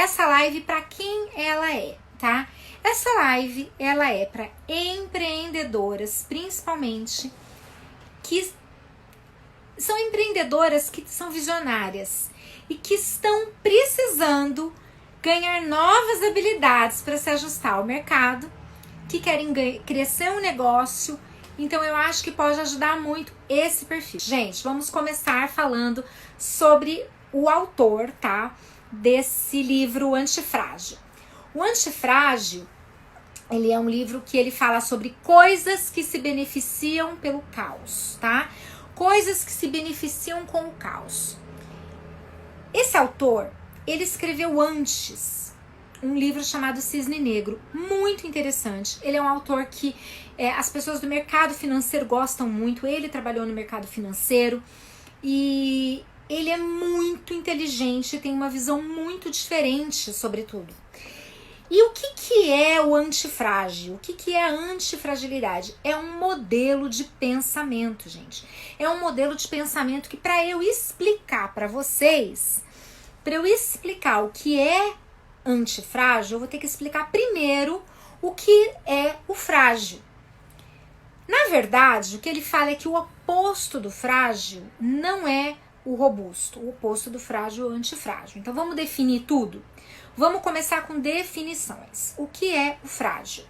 essa live para quem ela é, tá? Essa live, ela é para empreendedoras, principalmente, que são empreendedoras que são visionárias e que estão precisando ganhar novas habilidades para se ajustar ao mercado, que querem crescer um negócio. Então eu acho que pode ajudar muito esse perfil. Gente, vamos começar falando sobre o autor, tá? Desse livro Antifrágil. O Antifrágil, ele é um livro que ele fala sobre coisas que se beneficiam pelo caos, tá? Coisas que se beneficiam com o caos. Esse autor, ele escreveu antes um livro chamado Cisne Negro, muito interessante. Ele é um autor que as pessoas do mercado financeiro gostam muito. Ele trabalhou no mercado financeiro e ele é muito inteligente, tem uma visão muito diferente sobre tudo. E o que é o antifrágil? O que é a antifragilidade? É um modelo de pensamento, gente. É um modelo de pensamento que, para eu explicar para vocês, para eu explicar o que é antifrágil, eu vou ter que explicar primeiro o que é o frágil. Na verdade, o que ele fala é que o oposto do frágil não é o robusto. O oposto do frágil é o antifrágil. Então vamos definir tudo? Vamos começar com definições. O que é o frágil?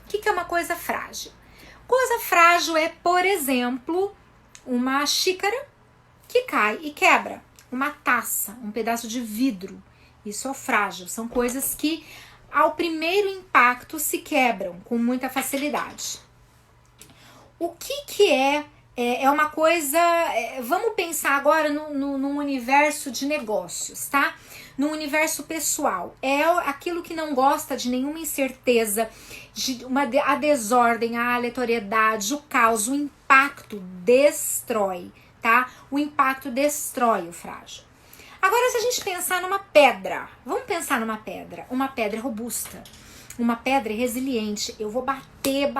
O que é uma coisa frágil? Coisa frágil é, por exemplo, uma xícara que cai e quebra. Uma taça, um pedaço de vidro. Isso é o frágil. São coisas que, ao primeiro impacto, se quebram com muita facilidade. O que é uma coisa... vamos pensar agora num universo de negócios, tá? No universo pessoal. É aquilo que não gosta de nenhuma incerteza, a desordem, a aleatoriedade, o caos, o impacto destrói, tá? O impacto destrói o frágil. Agora, se a gente pensar numa pedra, vamos pensar numa pedra. Uma pedra robusta, uma pedra resiliente. Eu vou bater,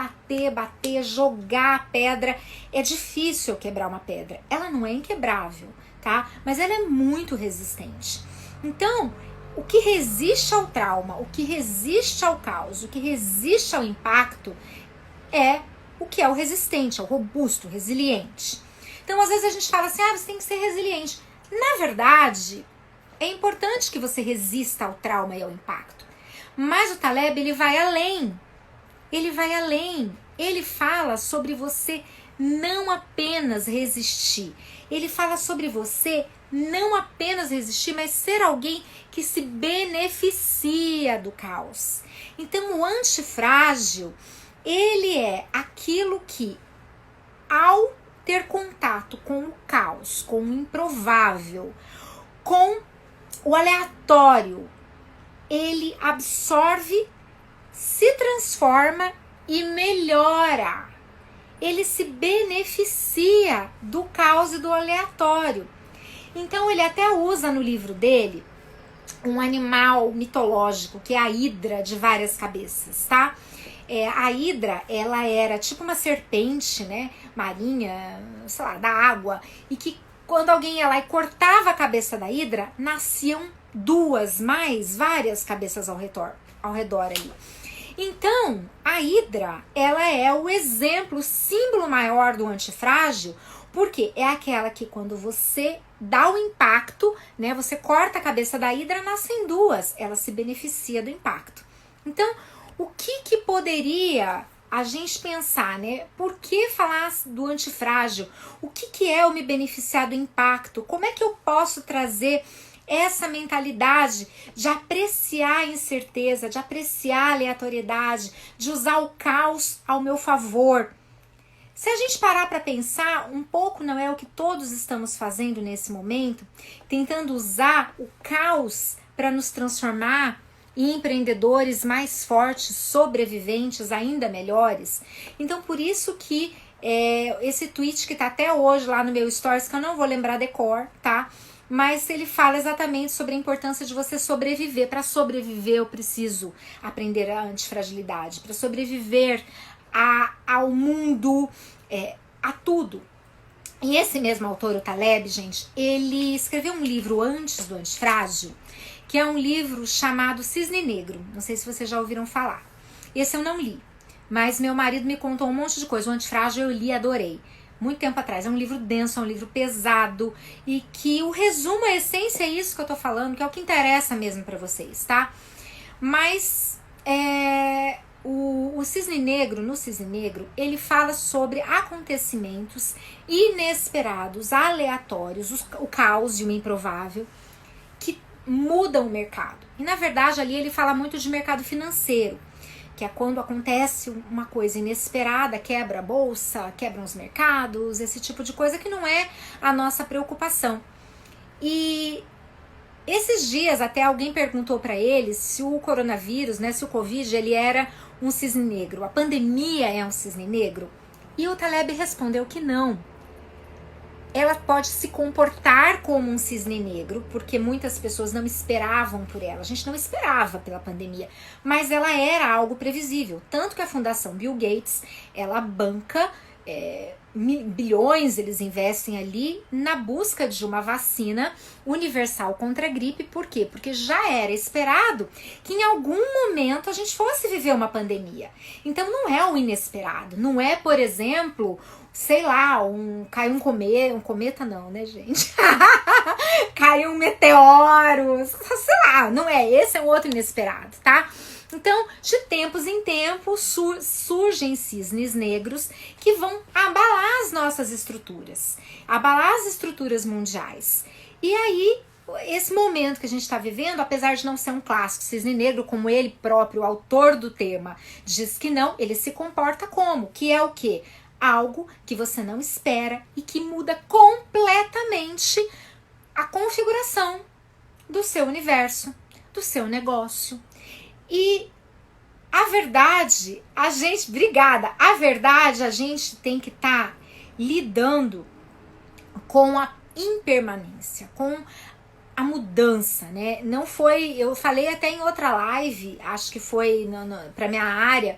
jogar a pedra. É difícil quebrar uma pedra. Ela não é inquebrável, tá? Mas ela é muito resistente. Então, o que resiste ao trauma, o que resiste ao caos, o que resiste ao impacto é o que é o resistente, é o robusto, o resiliente. Então, às vezes a gente fala assim, você tem que ser resiliente. Na verdade, é importante que você resista ao trauma e ao impacto. Mas o Taleb, ele vai além. Ele vai além. Ele fala sobre você não apenas resistir. Ele fala sobre você não apenas resistir, mas ser alguém que se beneficia do caos. Então, o antifrágil, ele é aquilo que, ao ter contato com o caos, com o improvável, com o aleatório, ele absorve, se transforma e melhora. Ele se beneficia do caos e do aleatório. Então ele até usa no livro dele um animal mitológico, que é a hidra de várias cabeças, tá? A hidra, ela era tipo uma serpente, né, marinha, sei lá, da água, e que quando alguém ia lá e cortava a cabeça da hidra, nasciam várias cabeças ao redor ali. Então, a hidra, ela é o exemplo, o símbolo maior do antifrágil, porque é aquela que quando você dá o impacto, né, você corta a cabeça da hidra, nascem duas, ela se beneficia do impacto. Então, o que poderia a gente pensar, né? Por que falar do antifrágil? O que é eu me beneficiar do impacto? Como é que eu posso trazer essa mentalidade de apreciar a incerteza, de apreciar a aleatoriedade, de usar o caos ao meu favor? Se a gente parar para pensar, um pouco não é o que todos estamos fazendo nesse momento, tentando usar o caos para nos transformar em empreendedores mais fortes, sobreviventes, ainda melhores. Então, por isso que esse tweet que tá até hoje lá no meu stories, que eu não vou lembrar de cor, tá? Mas ele fala exatamente sobre a importância de você sobreviver. Para sobreviver, eu preciso aprender a antifragilidade. Para sobreviver ao mundo, a tudo. E esse mesmo autor, o Taleb, gente, ele escreveu um livro antes do Antifrágil, que é um livro chamado Cisne Negro. Não sei se vocês já ouviram falar. Esse eu não li, mas meu marido me contou um monte de coisa. O Antifrágil eu li e adorei. Muito tempo atrás. É um livro denso, é um livro pesado e que o resumo, a essência é isso que eu tô falando, que é o que interessa mesmo pra vocês, tá? Mas o Cisne Negro, no Cisne Negro, ele fala sobre acontecimentos inesperados, aleatórios, o caos e o improvável, que mudam o mercado. E na verdade ali ele fala muito de mercado financeiro, que é quando acontece uma coisa inesperada, quebra a bolsa, quebram os mercados, esse tipo de coisa que não é a nossa preocupação. E esses dias até alguém perguntou para ele se o coronavírus, né, se o Covid, ele era um cisne negro, a pandemia é um cisne negro? E o Taleb respondeu que não. Ela pode se comportar como um cisne negro, porque muitas pessoas não esperavam por ela. A gente não esperava pela pandemia, mas ela era algo previsível. Tanto que a Fundação Bill Gates, ela banca bilhões, eles investem ali na busca de uma vacina universal contra a gripe. Por quê? Porque já era esperado que em algum momento a gente fosse viver uma pandemia. Então não é o inesperado, não é, por exemplo, sei lá, caiu um cometa não, né, gente? Caiu um meteoro, sei lá, não é, esse é um outro inesperado, tá? Então, de tempos em tempos, surgem cisnes negros que vão abalar as nossas estruturas, abalar as estruturas mundiais. E aí, esse momento que a gente está vivendo, apesar de não ser um clássico cisne negro, como ele próprio, o autor do tema, diz que não, ele se comporta como? Que é o quê? Algo que você não espera e que muda completamente a configuração do seu universo, do seu negócio. E a verdade, a gente tem que estar lidando com a impermanência, com a mudança, né? Não foi, eu falei até em outra live, acho que foi para minha área,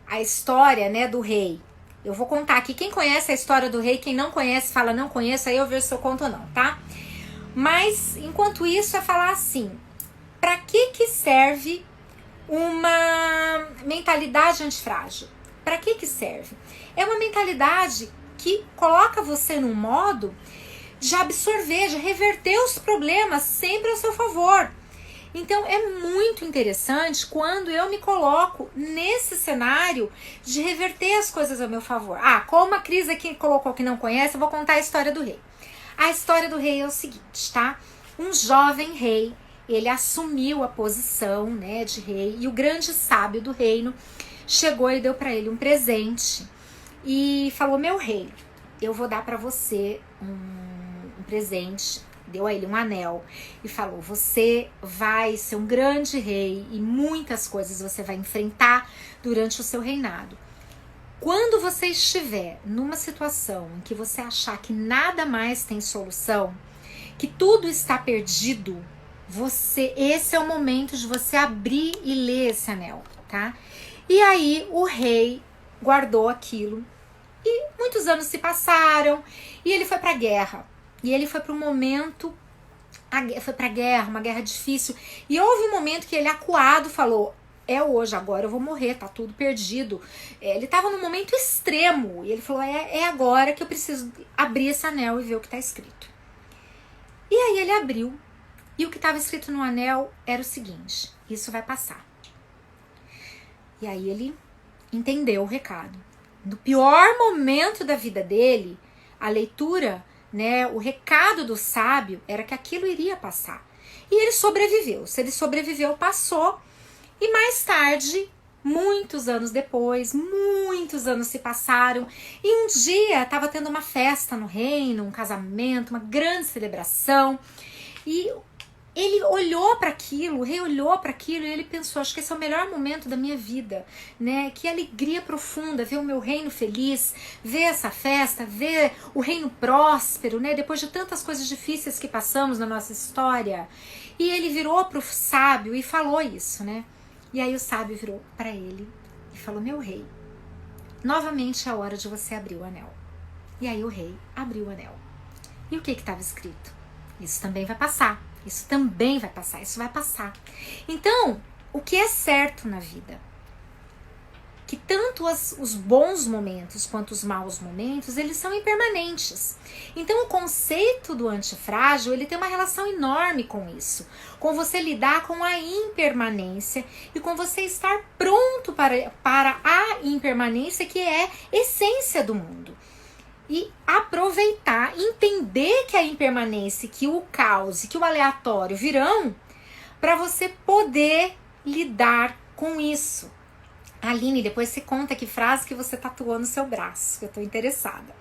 a história, né, do rei. Eu vou contar aqui, quem conhece a história do rei, quem não conhece, fala não conheço, aí eu vejo se eu conto ou não, tá? Mas, enquanto isso, é falar assim, para que serve uma mentalidade antifrágil? Para que serve? É uma mentalidade que coloca você num modo de absorver, de reverter os problemas sempre a seu favor. Então é muito interessante quando eu me coloco nesse cenário de reverter as coisas a meu favor. Como a Cris aqui colocou que não conhece, eu vou contar a história do rei. A história do rei é o seguinte, tá? Um jovem rei, ele assumiu a posição, né, de rei, e o grande sábio do reino chegou e deu para ele um presente e falou: meu rei, eu vou dar para você um presente. Deu a ele um anel e falou: você vai ser um grande rei e muitas coisas você vai enfrentar durante o seu reinado. Quando você estiver numa situação em que você achar que nada mais tem solução, que tudo está perdido, esse é o momento de você abrir e ler esse anel, tá? E aí o rei guardou aquilo e muitos anos se passaram e ele foi pra guerra. E ele foi para um momento, foi para guerra, uma guerra difícil. E houve um momento que ele, acuado, falou: é hoje, agora eu vou morrer, tá tudo perdido. Ele estava num momento extremo. E ele falou: é agora que eu preciso abrir esse anel e ver o que está escrito. E aí ele abriu. E o que estava escrito no anel era o seguinte: isso vai passar. E aí ele entendeu o recado. No pior momento da vida dele, a leitura, né, o recado do sábio era que aquilo iria passar. E ele sobreviveu. Se ele sobreviveu, passou. E mais tarde, muitos anos depois, muitos anos se passaram. E um dia estava tendo uma festa no reino, um casamento, uma grande celebração. E ele olhou para aquilo, o rei olhou para aquilo e ele pensou: acho que esse é o melhor momento da minha vida, né? Que alegria profunda ver o meu reino feliz, ver essa festa, ver o reino próspero, né? Depois de tantas coisas difíceis que passamos na nossa história. E ele virou pro sábio e falou isso, né? E aí o sábio virou para ele e falou: meu rei, novamente é a hora de você abrir o anel. E aí o rei abriu o anel. E o que estava escrito? Isso também vai passar. Isso também vai passar, isso vai passar. Então, o que é certo na vida? Que tanto os bons momentos quanto os maus momentos, eles são impermanentes. Então o conceito do antifrágil, ele tem uma relação enorme com isso, com você lidar com a impermanência e com você estar pronto para a impermanência, que é essência do mundo. E aproveitar, entender que a impermanência, que o caos e que o aleatório virão, para você poder lidar com isso. Aline, depois você conta que frase que você tatuou no seu braço, que eu tô interessada.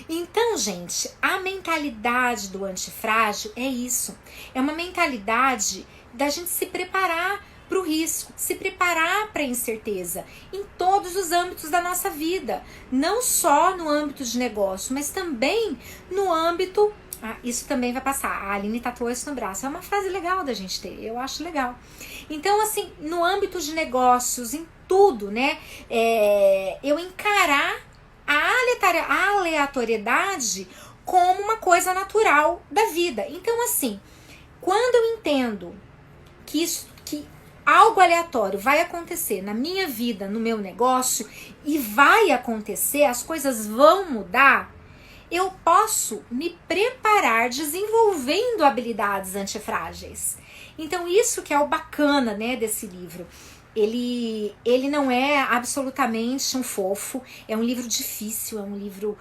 Então, gente, a mentalidade do antifrágil é isso. É uma mentalidade da gente se preparar para o risco, se preparar para a incerteza em todos os âmbitos da nossa vida. Não só no âmbito de negócio, mas também no âmbito... isso também vai passar. A Aline tatuou isso no braço. É uma frase legal da gente ter, eu acho legal. Então, assim, no âmbito de negócios, em tudo, né? Eu encarar a aleatoriedade como uma coisa natural da vida. Então, assim, quando eu entendo que algo aleatório vai acontecer na minha vida, no meu negócio, e vai acontecer, as coisas vão mudar, eu posso me preparar desenvolvendo habilidades antifrágeis. Então, isso que é o bacana, né, desse livro. Ele não é absolutamente um fofo, é um livro difícil, é um livro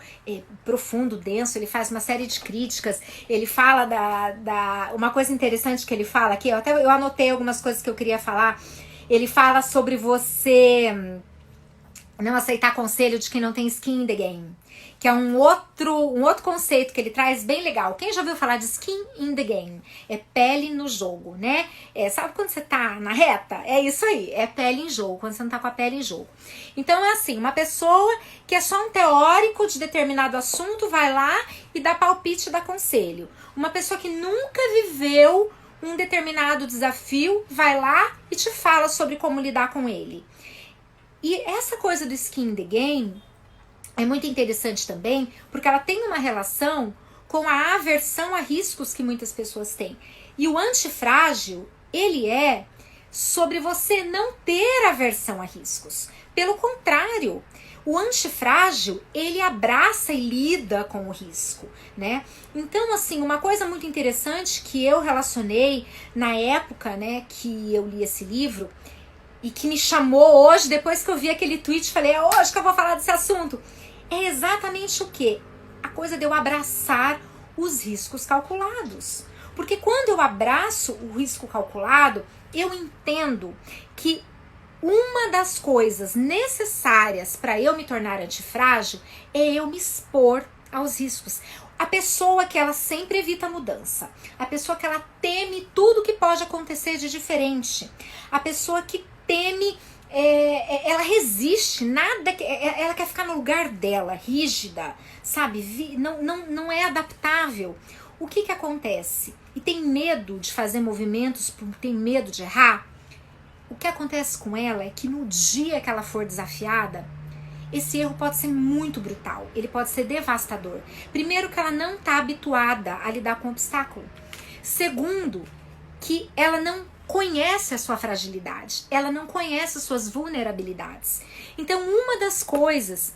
profundo, denso, ele faz uma série de críticas, ele fala uma coisa interessante que ele fala aqui, eu anotei algumas coisas que eu queria falar, ele fala sobre você não aceitar conselho de quem não tem skin in the game, que é um outro conceito que ele traz bem legal. Quem já ouviu falar de skin in the game? É pele no jogo, né? Sabe quando você tá na reta? É isso aí, é pele em jogo, quando você não tá com a pele em jogo. Então é assim, uma pessoa que é só um teórico de determinado assunto vai lá e dá palpite, dá conselho. Uma pessoa que nunca viveu um determinado desafio vai lá e te fala sobre como lidar com ele. E essa coisa do skin in the game é muito interessante também, porque ela tem uma relação com a aversão a riscos que muitas pessoas têm. E o antifrágil, ele é sobre você não ter aversão a riscos. Pelo contrário, o antifrágil, ele abraça e lida com o risco, né? Então, assim, uma coisa muito interessante que eu relacionei na época, né, que eu li esse livro, e que me chamou hoje, depois que eu vi aquele tweet, falei, é hoje que eu vou falar desse assunto. É exatamente o quê? A coisa de eu abraçar os riscos calculados. Porque quando eu abraço o risco calculado, eu entendo que uma das coisas necessárias para eu me tornar antifrágil é eu me expor aos riscos. A pessoa que ela sempre evita mudança, a pessoa que ela teme tudo que pode acontecer de diferente, a pessoa que teme, ela resiste, ela quer ficar no lugar dela, rígida, sabe? Não é adaptável. O que acontece? E tem medo de fazer movimentos, tem medo de errar. O que acontece com ela é que no dia que ela for desafiada, esse erro pode ser muito brutal, ele pode ser devastador. Primeiro, que ela não está habituada a lidar com obstáculo. Segundo, que ela não conhece a sua fragilidade, ela não conhece as suas vulnerabilidades. Então, uma das coisas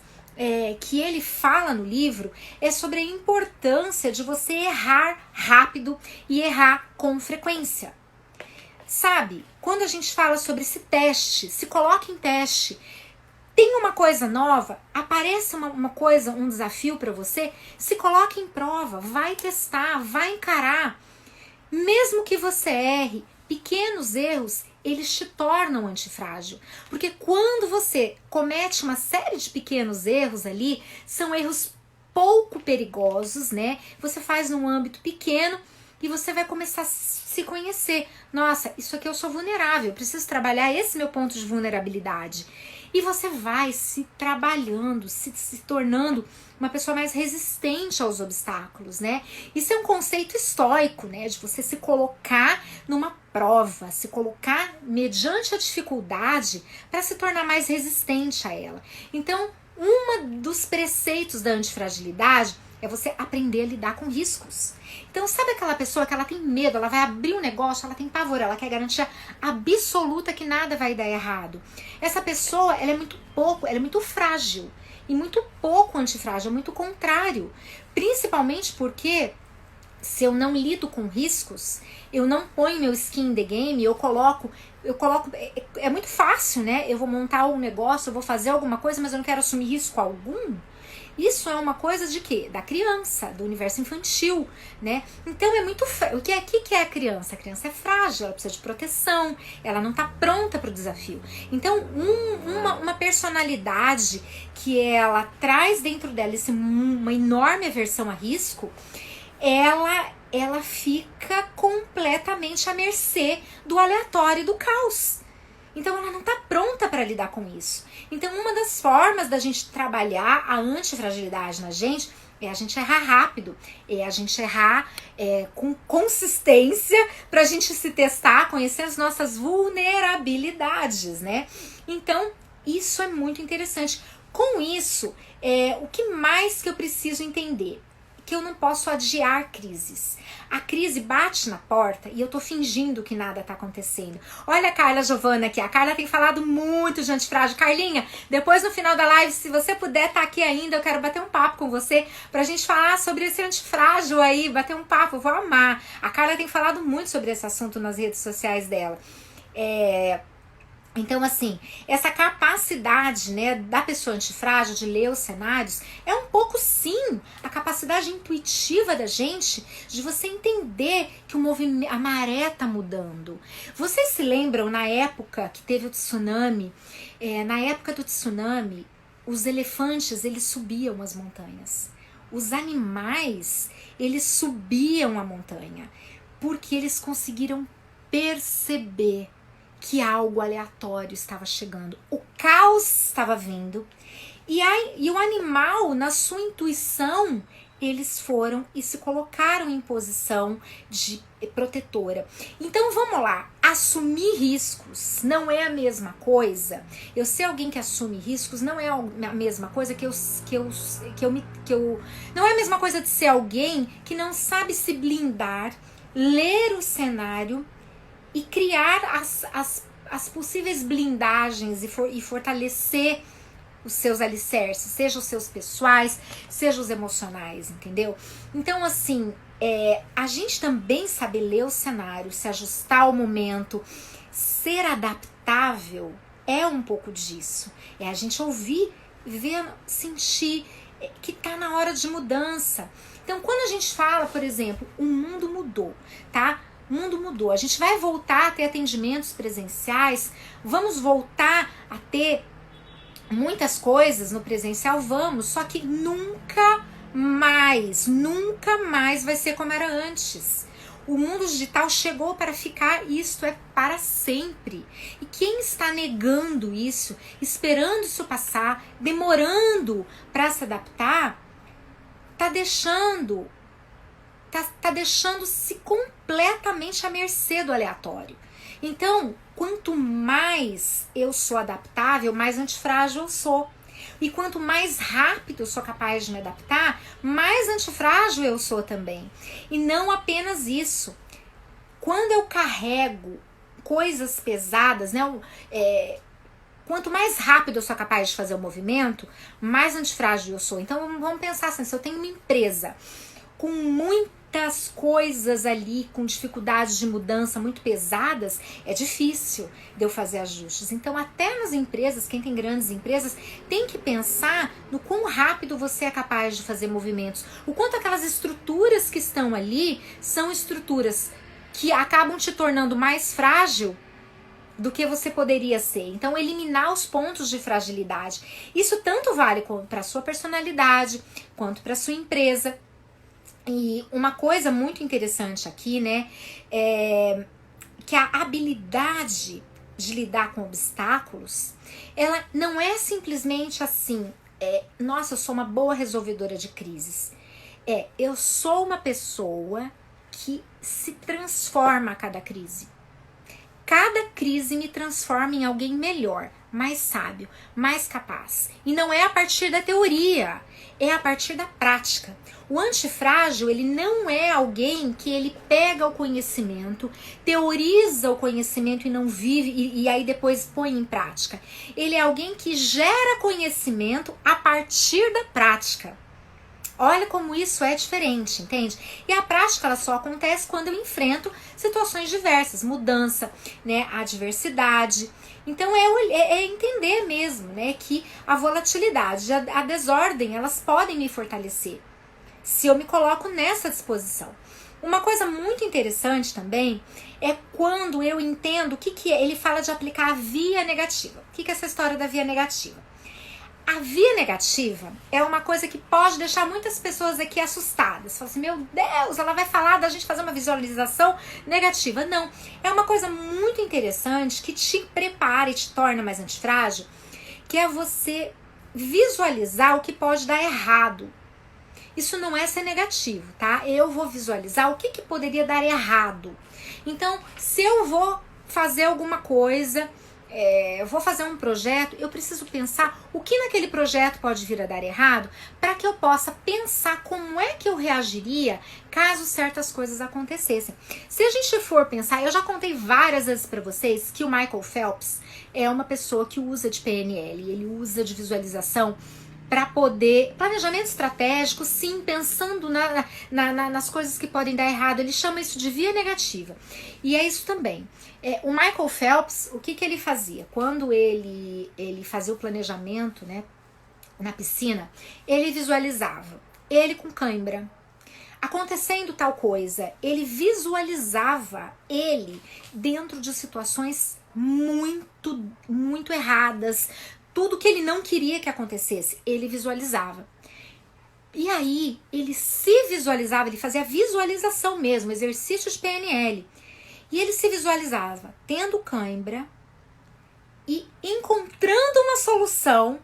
que ele fala no livro é sobre a importância de você errar rápido e errar com frequência. Sabe, quando a gente fala sobre esse teste, se coloque em teste, tem uma coisa nova, aparece uma coisa, um desafio para você, se coloque em prova, vai testar, vai encarar. Mesmo que você erre, pequenos erros, eles te tornam antifrágil. Porque quando você comete uma série de pequenos erros ali, são erros pouco perigosos, né? Você faz num âmbito pequeno e você vai começar a se conhecer. Nossa, isso aqui eu sou vulnerável, eu preciso trabalhar esse meu ponto de vulnerabilidade. E você vai se trabalhando, se tornando uma pessoa mais resistente aos obstáculos, né? Isso é um conceito estoico, né? De você se colocar numa prova, se colocar mediante a dificuldade para se tornar mais resistente a ela. Então, um dos preceitos da antifragilidade É você aprender a lidar com riscos. Então, sabe aquela pessoa que ela tem medo, ela vai abrir um negócio, ela tem pavor, ela quer garantia absoluta que nada vai dar errado. Essa pessoa, ela é muito frágil. E muito pouco antifrágil, muito contrário. Principalmente porque se eu não lido com riscos, eu não ponho meu skin in the game, eu coloco, é muito fácil, né? Eu vou montar um negócio, eu vou fazer alguma coisa, mas eu não quero assumir risco algum. Isso é uma coisa de quê? Da criança, do universo infantil, né? Então é muito... O que é a criança? A criança é frágil, ela precisa de proteção, ela não está pronta para o desafio. Então, uma personalidade que ela traz dentro dela uma enorme aversão a risco, ela fica completamente à mercê do aleatório e do caos. Então ela não está pronta para lidar com isso. Então uma das formas da gente trabalhar a antifragilidade na gente é a gente errar rápido, é a gente errar com consistência para a gente se testar, conhecer as nossas vulnerabilidades, né? Então isso é muito interessante. Com isso, o que mais que eu preciso entender? Que eu não posso adiar crises. A crise bate na porta e eu tô fingindo que nada tá acontecendo. Olha a Carla Giovana aqui. A Carla tem falado muito de antifrágil. Carlinha, depois no final da live, se você puder tá aqui ainda, eu quero bater um papo com você pra gente falar sobre esse antifrágil aí, bater um papo, eu vou amar. A Carla tem falado muito sobre esse assunto nas redes sociais dela. Então, assim, essa capacidade, né, da pessoa antifrágil de ler os cenários é um pouco, sim, a capacidade intuitiva da gente de você entender que a maré tá mudando. Vocês se lembram, na época que teve o tsunami, na época do tsunami, os elefantes, eles subiam as montanhas. Os animais, eles subiam a montanha, porque eles conseguiram perceber que algo aleatório estava chegando. O caos estava vindo. E o animal, na sua intuição, eles foram e se colocaram em posição de protetora. Então vamos lá, assumir riscos não é a mesma coisa. Eu ser alguém que assume riscos não é a mesma coisa não é a mesma coisa de ser alguém que não sabe se blindar, ler o cenário e criar as possíveis blindagens e fortalecer os seus alicerces, seja os seus pessoais, seja os emocionais, entendeu? Então, assim, a gente também saber ler o cenário, se ajustar ao momento, ser adaptável é um pouco disso. É a gente ouvir, ver, sentir que tá na hora de mudança. Então, quando a gente fala, por exemplo, o mundo mudou, tá? O mundo mudou, a gente vai voltar a ter atendimentos presenciais, vamos voltar a ter muitas coisas no presencial, vamos, só que nunca mais vai ser como era antes. O mundo digital chegou para ficar, isto é para sempre. E quem está negando isso, esperando isso passar, demorando para se adaptar, tá deixando-se completamente à mercê do aleatório. Então, quanto mais eu sou adaptável, mais antifrágil eu sou. E quanto mais rápido eu sou capaz de me adaptar, mais antifrágil eu sou também. E não apenas isso. Quando eu carrego coisas pesadas, né? Quanto mais rápido eu sou capaz de fazer o movimento, mais antifrágil eu sou. Então, vamos pensar assim, se eu tenho uma empresa com muitas coisas ali, com dificuldades de mudança muito pesadas, é difícil de eu fazer ajustes. Então, até nas empresas, quem tem grandes empresas, tem que pensar no quão rápido você é capaz de fazer movimentos. O quanto aquelas estruturas que estão ali são estruturas que acabam te tornando mais frágil do que você poderia ser. Então, eliminar os pontos de fragilidade. Isso tanto vale para a sua personalidade, quanto para a sua empresa. E uma coisa muito interessante aqui, né, é que a habilidade de lidar com obstáculos, ela não é simplesmente assim, nossa, eu sou uma boa resolvedora de crises. Eu sou uma pessoa que se transforma a cada crise. Cada crise me transforma em alguém melhor. mais sábio, mais capaz. E não é a partir da teoria, é a partir da prática. O antifrágil, ele não é alguém que ele pega o conhecimento, teoriza o conhecimento e não vive, e aí depois põe em prática. Ele é alguém que gera conhecimento a partir da prática. Olha como isso é diferente, entende? E a prática ela só acontece quando eu enfrento situações diversas, mudança, né, adversidade. Então é entender mesmo, né, que a volatilidade, a desordem, elas podem me fortalecer se eu me coloco nessa disposição. Uma coisa muito interessante também é quando eu entendo o que é. Ele fala de aplicar a via negativa. O que é essa história da via negativa? A via negativa é uma coisa que pode deixar muitas pessoas aqui assustadas. Falam assim, meu Deus, ela vai falar da gente fazer uma visualização negativa. Não, é uma coisa muito interessante que te prepara e te torna mais antifrágil, que é você visualizar o que pode dar errado. Isso não é ser negativo, tá? Eu vou visualizar o que poderia dar errado. Então, se eu vou fazer alguma coisa... eu vou fazer um projeto, eu preciso pensar o que naquele projeto pode vir a dar errado para que eu possa pensar como é que eu reagiria caso certas coisas acontecessem. Se a gente for pensar, eu já contei várias vezes para vocês que o Michael Phelps é uma pessoa que usa de PNL, ele usa de visualização para poder, planejamento estratégico, sim, pensando nas coisas que podem dar errado. Ele chama isso de via negativa. E é isso também. O Michael Phelps, o que ele fazia? Quando ele fazia o planejamento, né, na piscina, ele visualizava ele com cãibra, acontecendo tal coisa. Ele visualizava ele dentro de situações muito, muito erradas. Tudo que ele não queria que acontecesse, ele visualizava. E aí, ele se visualizava, ele fazia visualização mesmo, exercício de PNL. E ele se visualizava tendo cãibra e encontrando uma solução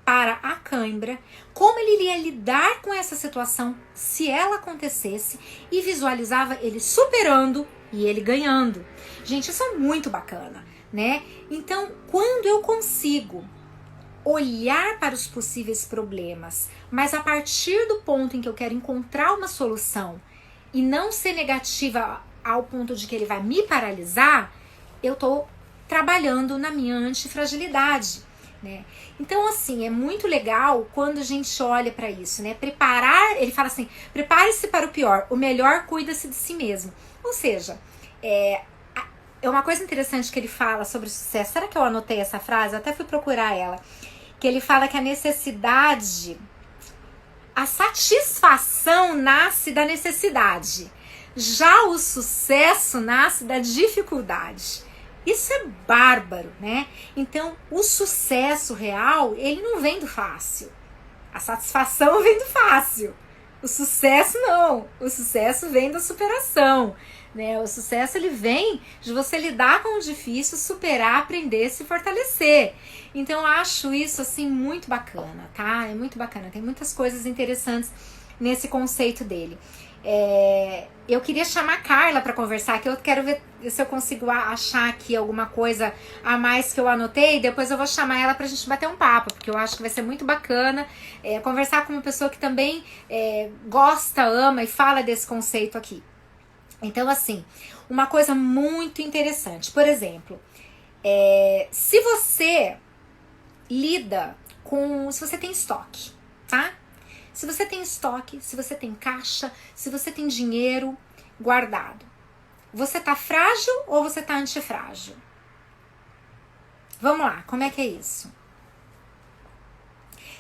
para a cãibra, como ele iria lidar com essa situação se ela acontecesse, e visualizava ele superando e ele ganhando. Gente, isso é muito bacana, né? Então, quando eu consigo olhar para os possíveis problemas, mas a partir do ponto em que eu quero encontrar uma solução e não ser negativa ao ponto de que ele vai me paralisar, eu estou trabalhando na minha antifragilidade, né? Então, assim, é muito legal quando a gente olha para isso, né? Ele fala assim, prepare-se para o pior, o melhor cuida-se de si mesmo. Ou seja, é uma coisa interessante que ele fala sobre o sucesso. Será que eu anotei essa frase? Eu até fui procurar ela. Que ele fala que a satisfação nasce da necessidade, já o sucesso nasce da dificuldade. Isso é bárbaro, né? Então, o sucesso real, ele não vem do fácil. A satisfação vem do fácil. O sucesso não. O sucesso vem da superação, né? O sucesso ele vem de você lidar com o difícil, superar, aprender, se fortalecer. Então eu acho isso assim muito bacana, tá? É muito bacana. Tem muitas coisas interessantes nesse conceito dele. Eu queria chamar a Carla para conversar, que eu quero ver se eu consigo achar aqui alguma coisa a mais que eu anotei. Depois eu vou chamar ela pra gente bater um papo, porque eu acho que vai ser muito bacana conversar com uma pessoa que também gosta, ama e fala desse conceito aqui. Então, assim, uma coisa muito interessante, por exemplo, se você se você tem estoque, tá? Se você tem estoque, se você tem caixa, se você tem dinheiro guardado, você tá frágil ou você tá antifrágil? Vamos lá, como é que é isso?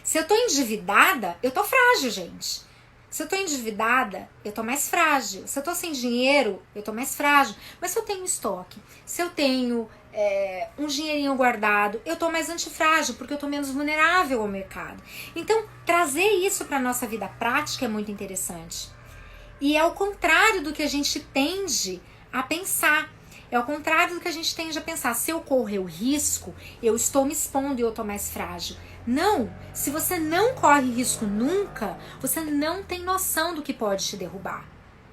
Se eu tô endividada, eu tô frágil, gente. Se eu tô endividada, eu tô mais frágil. Se eu tô sem dinheiro, eu tô mais frágil. Mas se eu tenho estoque, se eu tenho um dinheirinho guardado, eu tô mais antifrágil, porque eu tô menos vulnerável ao mercado. Então, trazer isso pra nossa vida prática é muito interessante. E é ao contrário do que a gente tende a pensar. É ao contrário do que a gente tende a pensar. Se eu correr o risco, eu estou me expondo e eu tô mais frágil. Não, se você não corre risco nunca, você não tem noção do que pode te derrubar.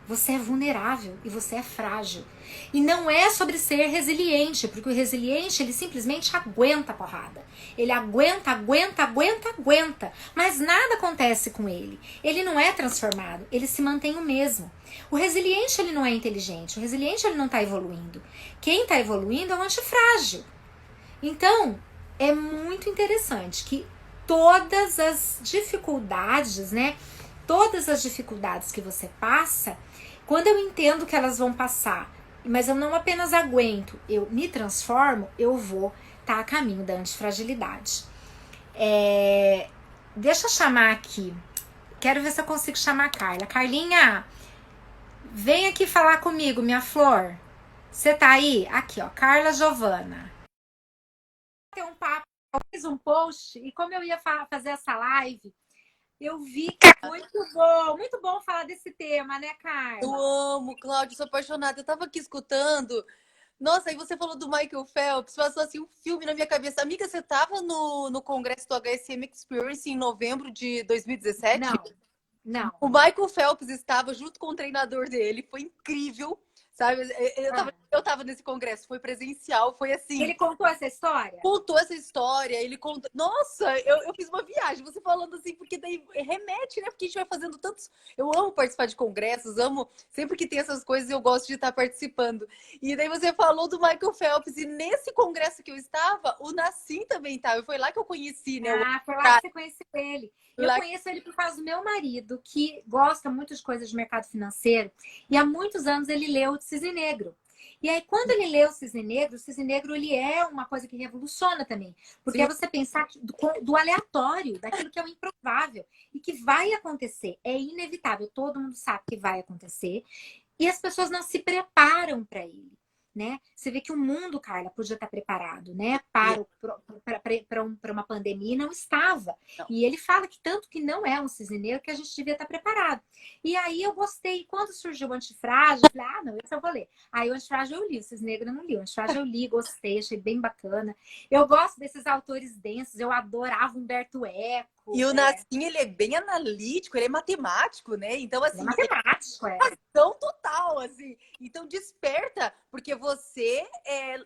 Você é vulnerável e você é frágil. E não é sobre ser resiliente, porque o resiliente, ele simplesmente aguenta a porrada. Ele aguenta, aguenta, aguenta, aguenta. Mas nada acontece com ele. Ele não é transformado, ele se mantém o mesmo. O resiliente, ele não é inteligente. O resiliente, ele não está evoluindo. Quem está evoluindo é o antifrágil. Então, é muito interessante que todas as dificuldades, né? Todas as dificuldades que você passa, quando eu entendo que elas vão passar, mas eu não apenas aguento, eu me transformo, eu vou estar a caminho da antifragilidade. Deixa eu chamar aqui. Quero ver se eu consigo chamar a Carla. Carlinha, vem aqui falar comigo, minha flor. Você tá aí? Aqui, ó, Carla Giovana. Ter um papo, eu fiz um post e como eu ia fazer essa live, eu vi que é muito bom falar desse tema, né, Carla? Eu amo, Cláudia, sou apaixonada. Eu tava aqui escutando. Nossa, aí você falou do Michael Phelps, passou assim um filme na minha cabeça. Amiga, você tava no congresso do HSM Experience em novembro de 2017? Não, não. O Michael Phelps estava junto com o treinador dele, foi incrível, sabe? Eu tava nesse congresso, foi presencial, foi assim. Ele contou essa história? Contou essa história, ele contou. Nossa, eu fiz uma viagem, você falando assim, porque daí remete, né? Porque a gente vai fazendo tantos. Eu amo participar de congressos, amo. Sempre que tem essas coisas, eu gosto de estar participando. E daí você falou do Michael Phelps, e nesse congresso que eu estava, o Nassim também estava. Foi lá que eu conheci, né? Foi lá que você conheceu ele. Eu Lá... conheço ele por causa do meu marido, que gosta muito de coisas de mercado financeiro, e há muitos anos ele leu o Cisne Negro. E aí, quando ele lê o Cisne Negro, ele é uma coisa que revoluciona também. Porque Sim. é você pensar do aleatório, daquilo que é o improvável. E que vai acontecer. É inevitável. Todo mundo sabe que vai acontecer. E as pessoas não se preparam para ele. Né? Você vê que o mundo, Carla, podia estar preparado, né? Para uma pandemia, não estava. Não. E ele fala que tanto que não é um cisne negro que a gente devia estar preparado. E aí eu gostei. Quando surgiu o Antifrágil, eu falei, não, esse eu vou ler. Aí o Antifrágil eu li, o cisne negro eu não li. O Antifrágil eu li, gostei, achei bem bacana. Eu gosto desses autores densos, eu adorava Humberto Eco. E o Nassim, ele é bem analítico, ele é matemático, né? Então, assim, ele é matemático, razão total, assim. Então, desperta, porque você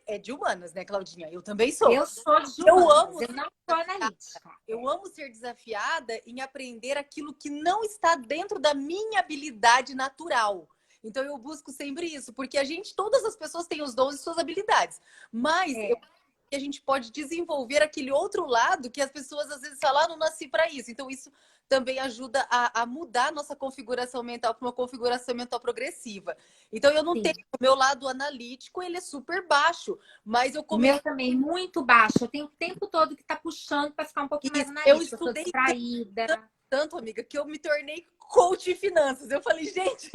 é de humanas, né, Claudinha? Eu também sou. Eu sou de humanas, eu não sou analítica. Eu amo ser desafiada em aprender aquilo que não está dentro da minha habilidade natural. Então, eu busco sempre isso, porque todas as pessoas têm os dons e suas habilidades. Mas que a gente pode desenvolver aquele outro lado que as pessoas às vezes falam, não nasci para isso. Então, isso também ajuda a mudar a nossa configuração mental para uma configuração mental progressiva. Então, eu não tenho o meu lado analítico, ele é super baixo, mas eu começo... O meu também, muito baixo. Eu tenho o tempo todo que tá puxando para ficar um pouquinho mais analítica. Eu estudei distraída. Tanto, amiga, que eu me tornei coach de finanças. Eu falei, gente,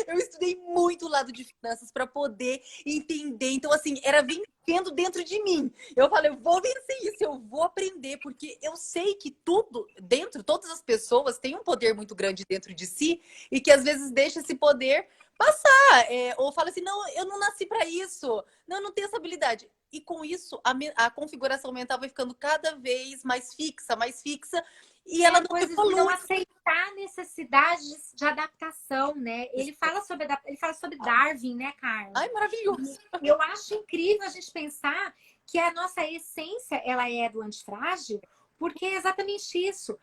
eu estudei muito o lado de finanças para poder entender. Então, assim, era vencendo dentro de mim. Eu falei, eu vou vencer isso, eu vou aprender, porque eu sei que todas as pessoas têm um poder muito grande dentro de si e que às vezes deixa esse poder passar. Ou fala assim, não, eu não nasci para isso, não, eu não tenho essa habilidade. E com isso, a configuração mental vai ficando cada vez mais fixa, e ela não evolui. Não aceitar a necessidade de adaptação, né? Ele fala sobre Darwin, né, Carla? Ai, maravilhoso. Eu acho incrível a gente pensar que a nossa essência, ela é do antifrágil, porque é exatamente isso.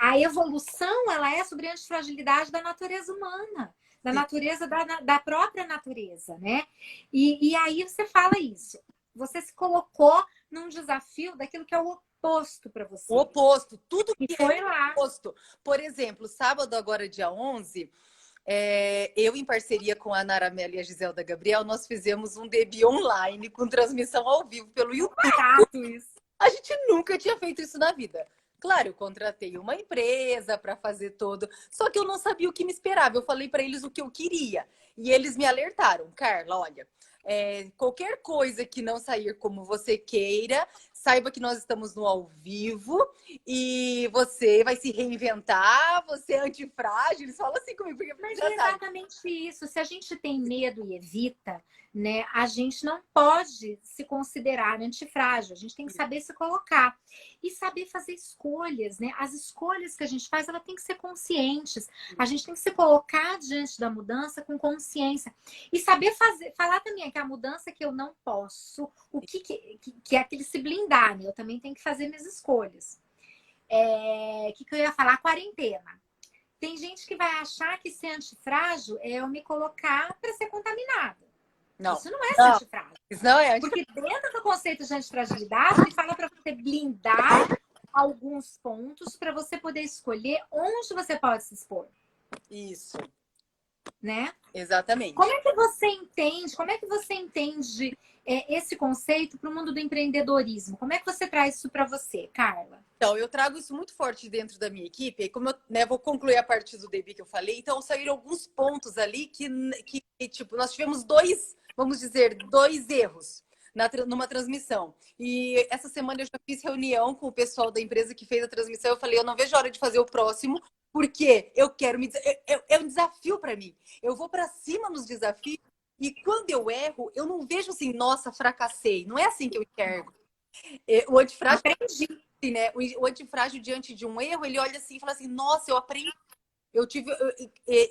A evolução, ela é sobre a antifragilidade da natureza humana, da natureza, da própria natureza, né? E aí você fala isso. Você se colocou num desafio daquilo que é o oposto para você. O oposto, tudo que foi é lá. oposto. Por exemplo, sábado, agora dia 11, eu em parceria com a Nara Melli e a Giselda Gabriel, nós fizemos um DB online com transmissão ao vivo pelo YouTube. Isso. A gente nunca tinha feito isso na vida. Claro, eu contratei uma empresa para fazer todo, só que eu não sabia o que me esperava. Eu falei para eles o que eu queria e eles me alertaram, Carla, olha, qualquer coisa que não sair como você queira, saiba que nós estamos no ao vivo e você vai se reinventar, você é antifrágil, eles falam assim comigo, porque Mas já é sabe. exatamente isso. Se a gente tem medo e evita, né, a gente não pode se considerar antifrágil. A gente tem que saber se colocar e saber fazer escolhas, né? As escolhas que a gente faz, ela tem que ser conscientes. A gente tem que se colocar diante da mudança com consciência e saber fazer, falar também que a mudança que eu não posso, o que é aquele se blindar, né? Eu também tenho que fazer minhas escolhas. Que eu ia falar? Quarentena. Tem gente que vai achar que ser antifrágil é eu me colocar para ser contaminada. Não, Isso não é ser não, antifrágil. isso não é Porque dentro do conceito de antifragilidade, ele fala para você blindar alguns pontos para você poder escolher onde você pode se expor, isso, né? exatamente. Como é que você entende? Como é que você entende esse conceito para o mundo do empreendedorismo? Como é que você traz isso para você, Carla? Então, eu trago isso muito forte dentro da minha equipe, e como eu, né, vou concluir a parte do DB que eu falei, então saíram alguns pontos ali que tipo, nós tivemos dois, vamos dizer, dois erros numa transmissão. E essa semana eu já fiz reunião com o pessoal da empresa que fez a transmissão, eu falei, eu não vejo a hora de fazer o próximo, porque eu quero é um desafio para mim. Eu vou para cima nos desafios e quando eu erro, eu não vejo assim, nossa, fracassei. Não é assim que eu enxergo. O antifrágil Aprendi. né? O antifrágil diante de um erro, ele olha assim e fala assim: nossa, eu aprendi, eu tive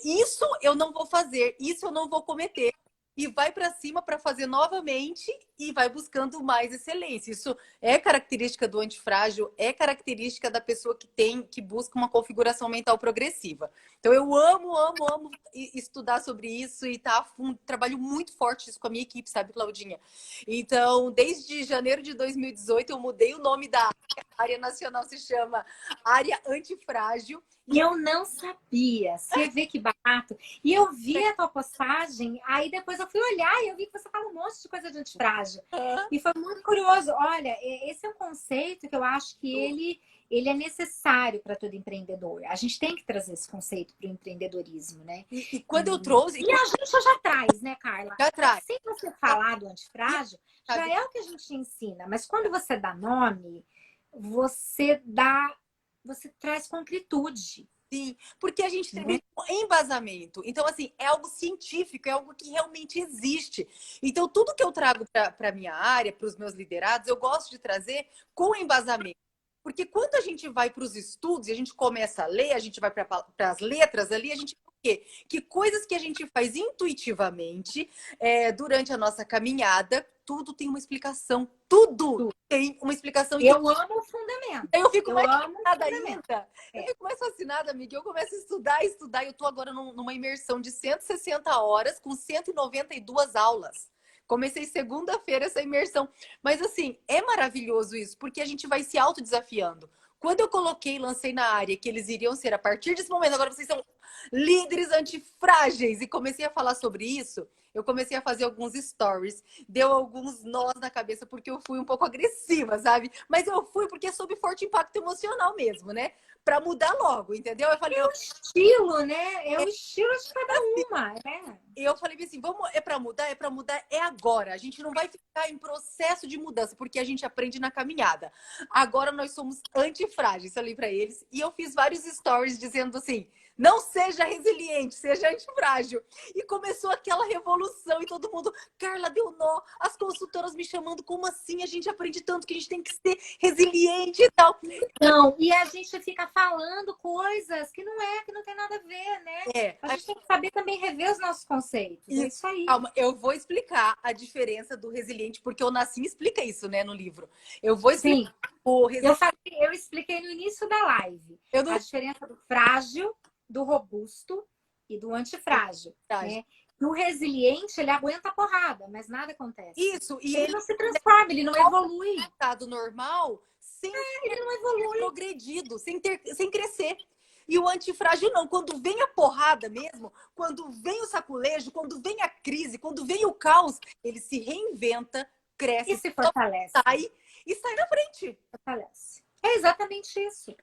isso eu não vou fazer, isso eu não vou cometer. E vai para cima para fazer novamente e vai buscando mais excelência. Isso é característica do antifrágil, é característica da pessoa que busca uma configuração mental progressiva. Então eu amo estudar sobre isso e trabalho muito forte isso com a minha equipe, sabe, Claudinha? Então, desde janeiro de 2018 eu mudei o nome da área. A área nacional se chama Área Antifrágil. E eu não sabia. Você vê que barato. E eu vi a tua postagem, aí depois eu fui olhar e eu vi que você fala um monte de coisa de antifrágil. E foi muito curioso. Olha, esse é um conceito que eu acho que ele é necessário para todo empreendedor. A gente tem que trazer esse conceito para o empreendedorismo, né? E quando eu trouxe, E a gente já traz, né, Carla? já traz, Sem você falar do antifrágil, já sabe? é o que a gente ensina. Mas quando você dá nome, você dá, você traz concretude. Sim, porque a gente tem um embasamento. Então, assim, é algo científico, é algo que realmente existe. Então, tudo que eu trago para a minha área, para os meus liderados, eu gosto de trazer com embasamento. Porque quando a gente vai para os estudos e a gente começa a ler, a gente vai para as letras ali, a gente vê o quê? Que coisas que a gente faz intuitivamente durante a nossa caminhada, tudo tem uma explicação. Tudo tem uma explicação. Então, Eu amo o fundamento. eu fico Eu mais amo o fascinada fundamento. ainda. Eu fico mais fascinada, amiga. Eu começo a estudar. Eu tô agora numa imersão de 160 horas com 192 aulas. Comecei segunda-feira essa imersão. Mas, assim, é maravilhoso isso, porque a gente vai se autodesafiando. Quando eu coloquei, lancei na área que eles iriam ser, a partir desse momento, agora vocês são líderes antifrágeis, e comecei a falar sobre isso, eu comecei a fazer alguns stories, deu alguns nós na cabeça, porque eu fui um pouco agressiva, sabe? Mas eu fui porque é sob forte impacto emocional mesmo, né? Pra mudar logo, entendeu? Eu falei, É o estilo, né? É o estilo de cada uma, né? eu falei assim, vamos, é para mudar, é agora. A gente não vai ficar em processo de mudança, porque a gente aprende na caminhada. Agora nós somos antifrágeis, falei para eles, e eu fiz vários stories dizendo assim: não seja resiliente, seja antifrágil. E começou aquela revolução e todo mundo, Carla, deu nó, as consultoras me chamando, como assim? A gente aprende tanto que a gente tem que ser resiliente e tal. Não, e a gente fica falando coisas que não tem nada a ver, né? A gente tem que saber também rever os nossos conceitos. É isso aí. Calma, eu vou explicar a diferença do resiliente, porque o Nassim explica isso, né, no livro. Eu vou explicar. Sim. O resiliente. Eu expliquei no início da live Não... a diferença do frágil, do robusto e do antifrágil. Né? O resiliente, ele aguenta a porrada, mas nada acontece. Isso, e ele não se transforma, ele não evolui. Estado normal, sem ele não evolui. progredido, sem crescer. E o antifrágil não. Quando vem a porrada mesmo, quando vem o saculejo, quando vem a crise, quando vem o caos, ele se reinventa, cresce, e se fortalece. Sai na frente. Fortalece. É exatamente isso.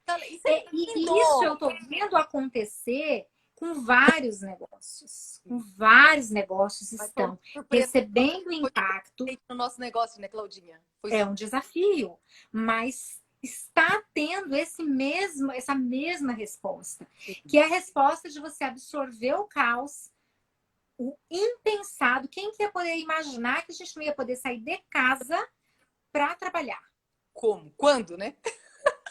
E isso eu estou vendo acontecer com vários negócios. Com vários negócios Mas foi uma estão surpresa. recebendo Foi impacto. no nosso negócio, né, Claudinha? Foi É um desafio, mas está tendo essa mesma resposta, surpresa. que é a resposta de você absorver o caos, o impensado. Quem que ia poder imaginar que a gente não ia poder sair de casa para trabalhar, Como? Quando, né?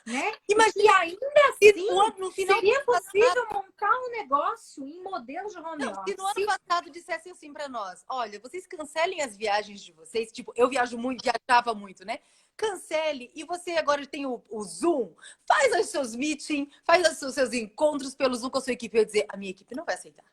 né? E que Imagina ainda se assim no final do seria ano passado, possível montar um negócio em modelo de home não, se no ano office. passado dissessem assim para nós, olha, vocês cancelem as viagens de vocês, tipo, eu viajo muito, viajava muito, né? Cancele e você agora tem o Zoom, faz os seus meetings, faz os seus encontros pelo Zoom com a sua equipe. Eu ia dizer, a minha equipe não vai aceitar.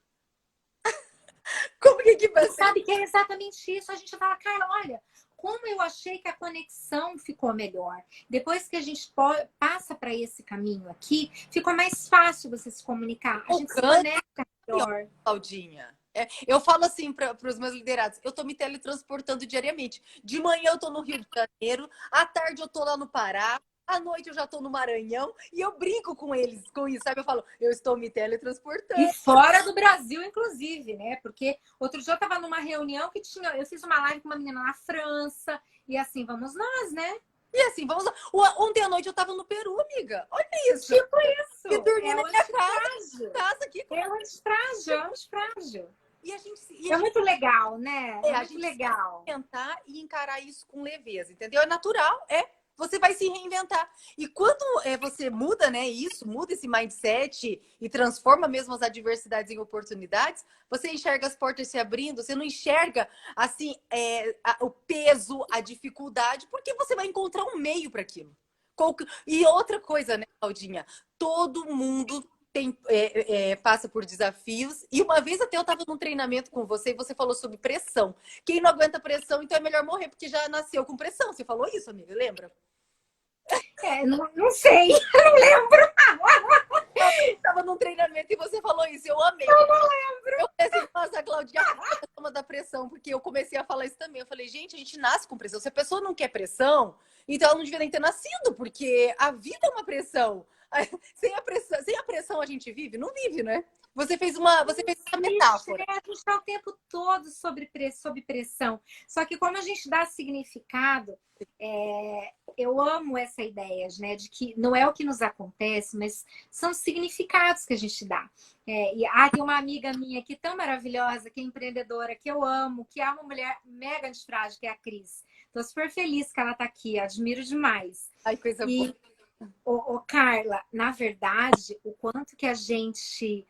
Como que a equipe vai E aceitar? sabe que é exatamente isso. A gente fala, cara, olha, como eu achei que a conexão ficou melhor. Depois que a gente passa para esse caminho aqui, ficou mais fácil você se comunicar. A gente se Focando, conecta melhor. Claudinha. É, eu falo assim para os meus liderados, eu estou me teletransportando diariamente. De manhã eu estou no Rio de Janeiro, à tarde eu estou lá no Pará, à noite eu já estou no Maranhão e eu brinco com eles com isso, sabe? Eu falo, eu estou me E teletransportando. fora do Brasil, inclusive, né? Porque outro dia eu estava numa reunião que tinha. Eu fiz uma live com uma menina na França. E assim, vamos nós, né? E assim, vamos lá. Ontem à noite eu estava no Peru, amiga. Olha isso. Tipo E isso. dormi É na o minha antifrágil. casa aqui. É o antifrágil, é o antifrágil. E a gente, É muito legal, né? É a muito gente se legal. reinventar e encarar isso com leveza, entendeu? É natural, é. Você vai se reinventar. E quando você muda, né, isso, muda esse mindset e transforma mesmo as adversidades em oportunidades, você enxerga as portas se abrindo, você não enxerga, assim, o peso, a dificuldade, porque você vai encontrar um meio para aquilo. E outra coisa, né, Claudinha? Todo mundo passa por desafios. E uma vez até eu estava num treinamento com você e você falou sobre pressão. Quem não aguenta pressão, então é melhor morrer, porque já nasceu com pressão. Você falou isso, amiga, lembra? Não sei, não lembro. Estava num treinamento e você falou isso, eu amei. Eu falei assim, nossa, a Claudinha é uma da pressão, porque eu comecei a falar isso também. Eu falei, gente, a gente nasce com pressão. Se a pessoa não quer pressão, então ela não devia nem ter nascido, porque a vida é uma pressão. Sem a pressão a gente vive? Não vive, né? Você fez uma metáfora. A gente está o tempo todo sob pressão. Só que como a gente dá significado, eu amo essa ideia, né? De que não é o que nos acontece, mas são significados que a gente dá. Tem uma amiga minha aqui tão maravilhosa, que é empreendedora, que eu amo, que é uma mulher mega antifrágil, que é a Cris. Estou super feliz que ela está aqui, admiro demais. Ai, coisa boa. E Carla, na verdade, o quanto que a gente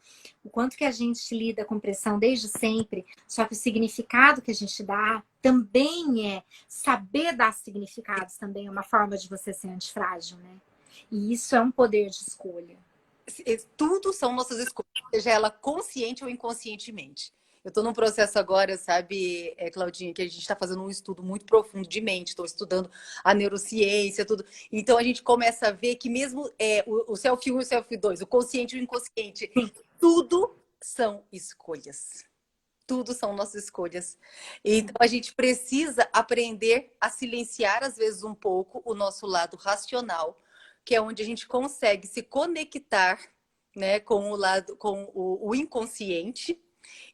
lida com pressão desde sempre, só que o significado que a gente dá também saber dar significados, também é uma forma de você ser antifrágil, né? E isso é um poder de escolha. Tudo são nossas escolhas, seja ela consciente ou inconscientemente. Eu estou num processo agora, sabe, Claudinha, que a gente está fazendo um estudo muito profundo de mente, estou estudando a neurociência, tudo. Então a gente começa a ver que mesmo o self 1 e o self 2, o consciente e o inconsciente, tudo são escolhas. Tudo são nossas escolhas. Então a gente precisa aprender a silenciar, às vezes, um pouco o nosso lado racional, que é onde a gente consegue se conectar, né, com o inconsciente,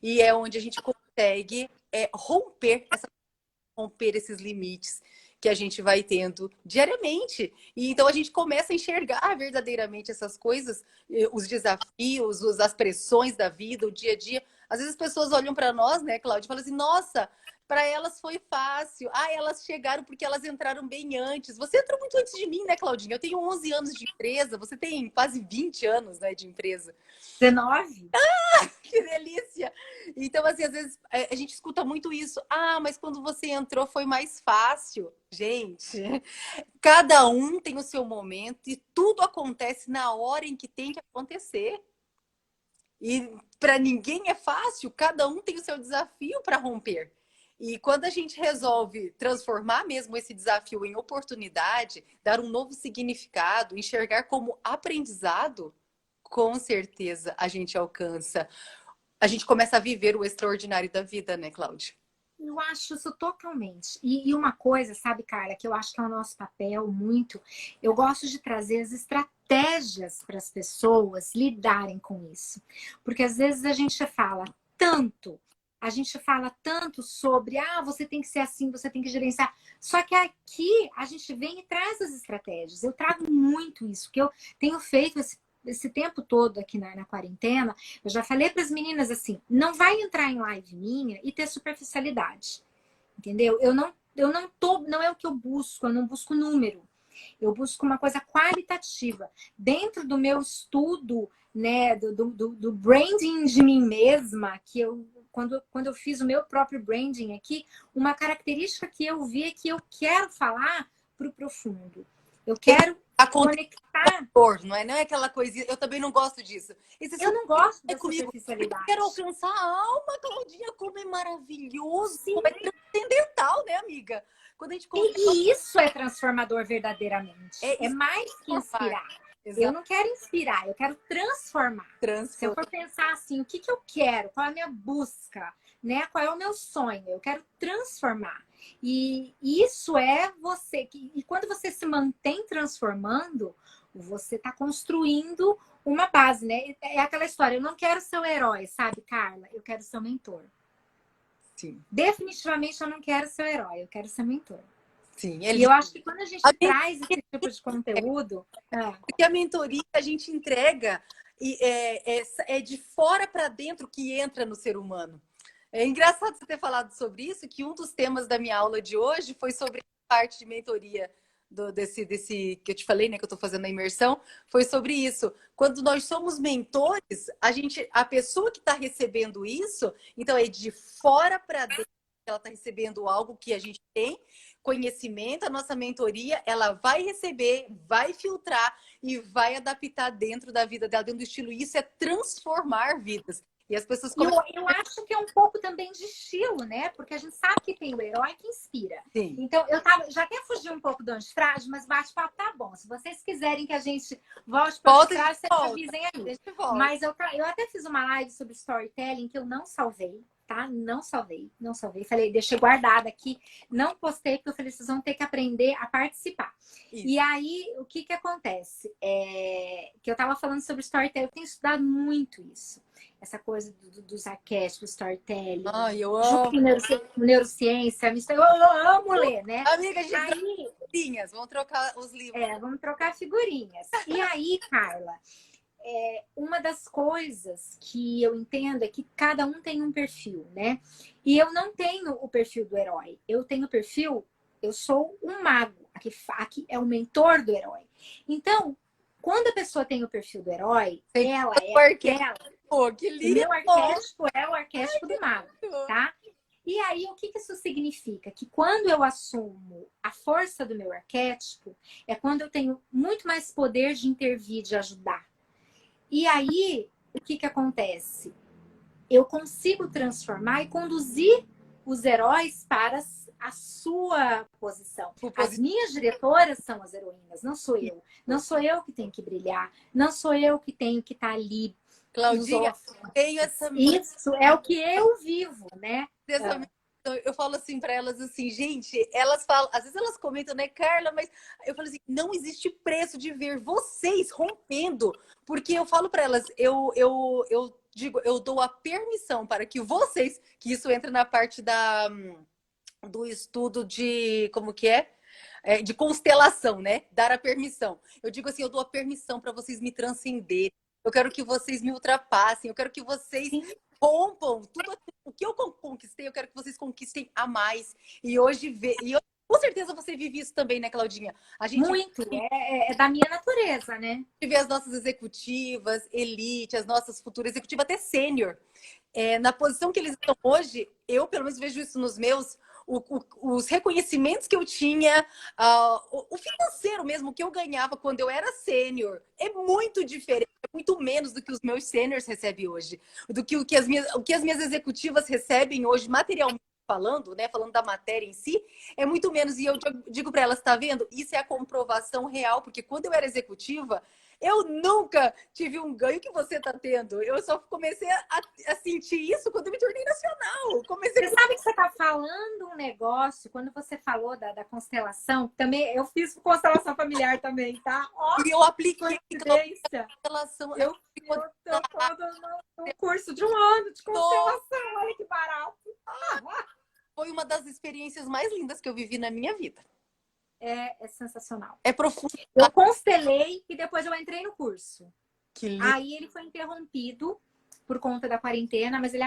e é onde a gente consegue romper esses limites que a gente vai tendo diariamente. E então a gente começa a enxergar verdadeiramente essas coisas, os desafios, as pressões da vida, o dia a dia. Às vezes as pessoas olham para nós, né, Cláudia, e falam assim: nossa, para elas foi fácil. Ah, elas chegaram porque elas entraram bem antes. Você entrou muito antes de mim, né, Claudinha? Eu tenho 11 anos de empresa, você tem quase 20 anos, né, de empresa. 19? Que delícia! Então, assim, às vezes a gente escuta muito isso. Ah, mas quando você entrou foi mais fácil. Gente, cada um tem o seu momento e tudo acontece na hora em que tem que acontecer. E para ninguém é fácil, cada um tem o seu desafio para romper. E quando a gente resolve transformar mesmo esse desafio em oportunidade, dar um novo significado, enxergar como aprendizado, com certeza a gente alcança. A gente começa a viver o extraordinário da vida, né, Cláudia? Eu acho isso totalmente. E uma coisa, sabe, Carla, que eu acho que é o nosso papel muito, eu gosto de trazer as estratégias estratégias para as pessoas lidarem com isso. Porque às vezes a gente fala tanto sobre, você tem que ser assim, você tem que gerenciar. Só que aqui a gente vem e traz as estratégias. Eu trago muito isso, que eu tenho feito esse tempo todo aqui na quarentena. Eu já falei para as meninas assim, não vai entrar em live minha e ter superficialidade. Entendeu? Não é o que eu busco, eu não busco número. Eu busco uma coisa qualitativa. Dentro do meu estudo, né, do branding de mim mesma, que quando eu fiz o meu próprio branding aqui, uma característica que eu vi é que eu quero falar para o profundo. Eu quero conectar. Não é aquela coisinha. Eu também não gosto disso. Eu não gosto da superficialidade. Eu quero alcançar a alma, Claudinha, como é maravilhoso. Sim. Como é transcendental, né, amiga? Quando a gente E isso é transformador verdadeiramente. É mais que inspirar. Exato. Eu não quero inspirar, eu quero transformar. Se eu for pensar assim, o que eu quero? Qual é a minha busca? Né? Qual é o meu sonho? Eu quero transformar. E isso é você. E quando você se mantém transformando, você está construindo uma base, né? É aquela história, eu não quero ser o herói, sabe, Carla? Eu quero ser o mentor. Sim. Definitivamente eu não quero ser o herói, eu quero ser mentor. Sim, e eu acho que quando a gente traz esse tipo de conteúdo... Porque a mentoria a gente entrega e é de fora para dentro que entra no ser humano. É engraçado você ter falado sobre isso, que um dos temas da minha aula de hoje foi sobre a parte de mentoria desse que eu te falei, né, que eu estou fazendo a imersão, foi sobre isso. Quando nós somos mentores, a pessoa que está recebendo isso, então é de fora para dentro, ela está recebendo algo que a gente tem conhecimento, a nossa mentoria, ela vai receber, vai filtrar e vai adaptar dentro da vida dela, dentro do estilo. Isso é transformar vidas. E as pessoas eu acho que é um pouco também de estilo, né? Porque a gente sabe que tem o herói que inspira. Sim. Então, já até fugi um pouco do antifrágil, mas bate-papo tá bom. Se vocês quiserem que a gente volte para o antifrágil, vocês avisem aí. Mas eu até fiz uma live sobre storytelling que eu não salvei, tá? Não salvei. Falei, deixei guardada aqui. Não postei, porque eu falei, vocês vão ter que aprender a participar. Isso. E aí, o que acontece? Que eu tava falando sobre storytelling, eu tenho estudado muito isso. Essa coisa dos arquétipos, storytelling. Eu amo. Neurociência. Eu amo ler, né? Amiga, figurinhas. Vamos trocar os livros. Vamos trocar figurinhas. E aí, Carla, uma das coisas que eu entendo é que cada um tem um perfil, né? E eu não tenho o perfil do herói. Eu tenho o perfil, eu sou um mago. Aqui é o mentor do herói. Então, quando a pessoa tem o perfil do herói, ela é aquela... Pô, que lindo! O meu arquétipo é o arquétipo do mago, tá? E aí, o que isso significa? Que quando eu assumo a força do meu arquétipo, é quando eu tenho muito mais poder de intervir, de ajudar. E aí, o que acontece? Eu consigo transformar e conduzir os heróis para a sua posição. As minhas diretoras são as heroínas, não sou eu. Não sou eu que tenho que brilhar, não sou eu que tenho que estar ali. Claudinha, tenho essa... Isso é o que eu vivo, né? Eu falo assim para elas assim, gente, elas falam, às vezes elas comentam, né, Carla, mas eu falo assim, não existe preço de ver vocês rompendo, porque eu falo para elas, eu digo, eu dou a permissão para que vocês, que isso entra na parte do estudo de, como que é? De constelação, né? Dar a permissão. Eu digo assim, eu dou a permissão para vocês me transcenderem. Eu quero que vocês me ultrapassem. Eu quero que vocês rompam tudo o que eu conquistei. Eu quero que vocês conquistem a mais. E hoje, com certeza você vive isso também, né, Claudinha? Muito. É da minha natureza, né? Vê as nossas executivas, elite, as nossas futuras executivas, até sênior. Na posição que eles estão hoje, eu pelo menos vejo isso nos meus... Os reconhecimentos que eu tinha, o financeiro mesmo que eu ganhava quando eu era sênior, é muito diferente, é muito menos do que os meus sêniors recebem hoje, do que o que as minhas executivas recebem hoje, materialmente falando, né? Falando da matéria em si, é muito menos. E eu digo para elas, tá vendo? Isso é a comprovação real, porque quando eu era executiva, Eu nunca tive um ganho que você tá tendo. Eu só comecei a sentir isso quando eu me tornei nacional. Comecei Você sabe que você está falando um negócio, quando você falou da constelação, também eu fiz constelação familiar também, tá? Ó, e eu apliquei aquela coincidência. relação. Eu tô no curso de um ano de constelação, olha que barato. Foi uma das experiências mais lindas que eu vivi na minha vida. É sensacional. É profundo. Eu constelei e depois eu entrei no curso. Que lindo. Aí ele foi interrompido por conta da quarentena, mas ele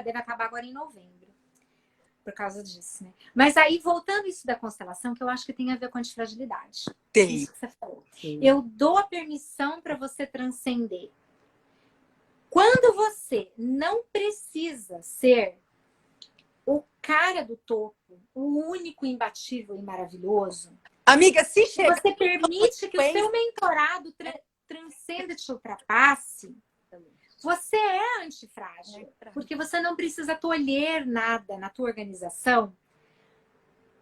deve acabar agora em novembro. Por causa disso, né? Mas aí, voltando isso da constelação, que eu acho que tem a ver com antifragilidade. Tem. Isso que você falou. Eu dou a permissão para você transcender. Quando você não precisa ser o cara do topo, o único, imbatível e maravilhoso. Amiga, se chega... Você permite que o seu mentorado transcenda e te ultrapasse, você é antifrágil. Porque você não precisa tolher nada na tua organização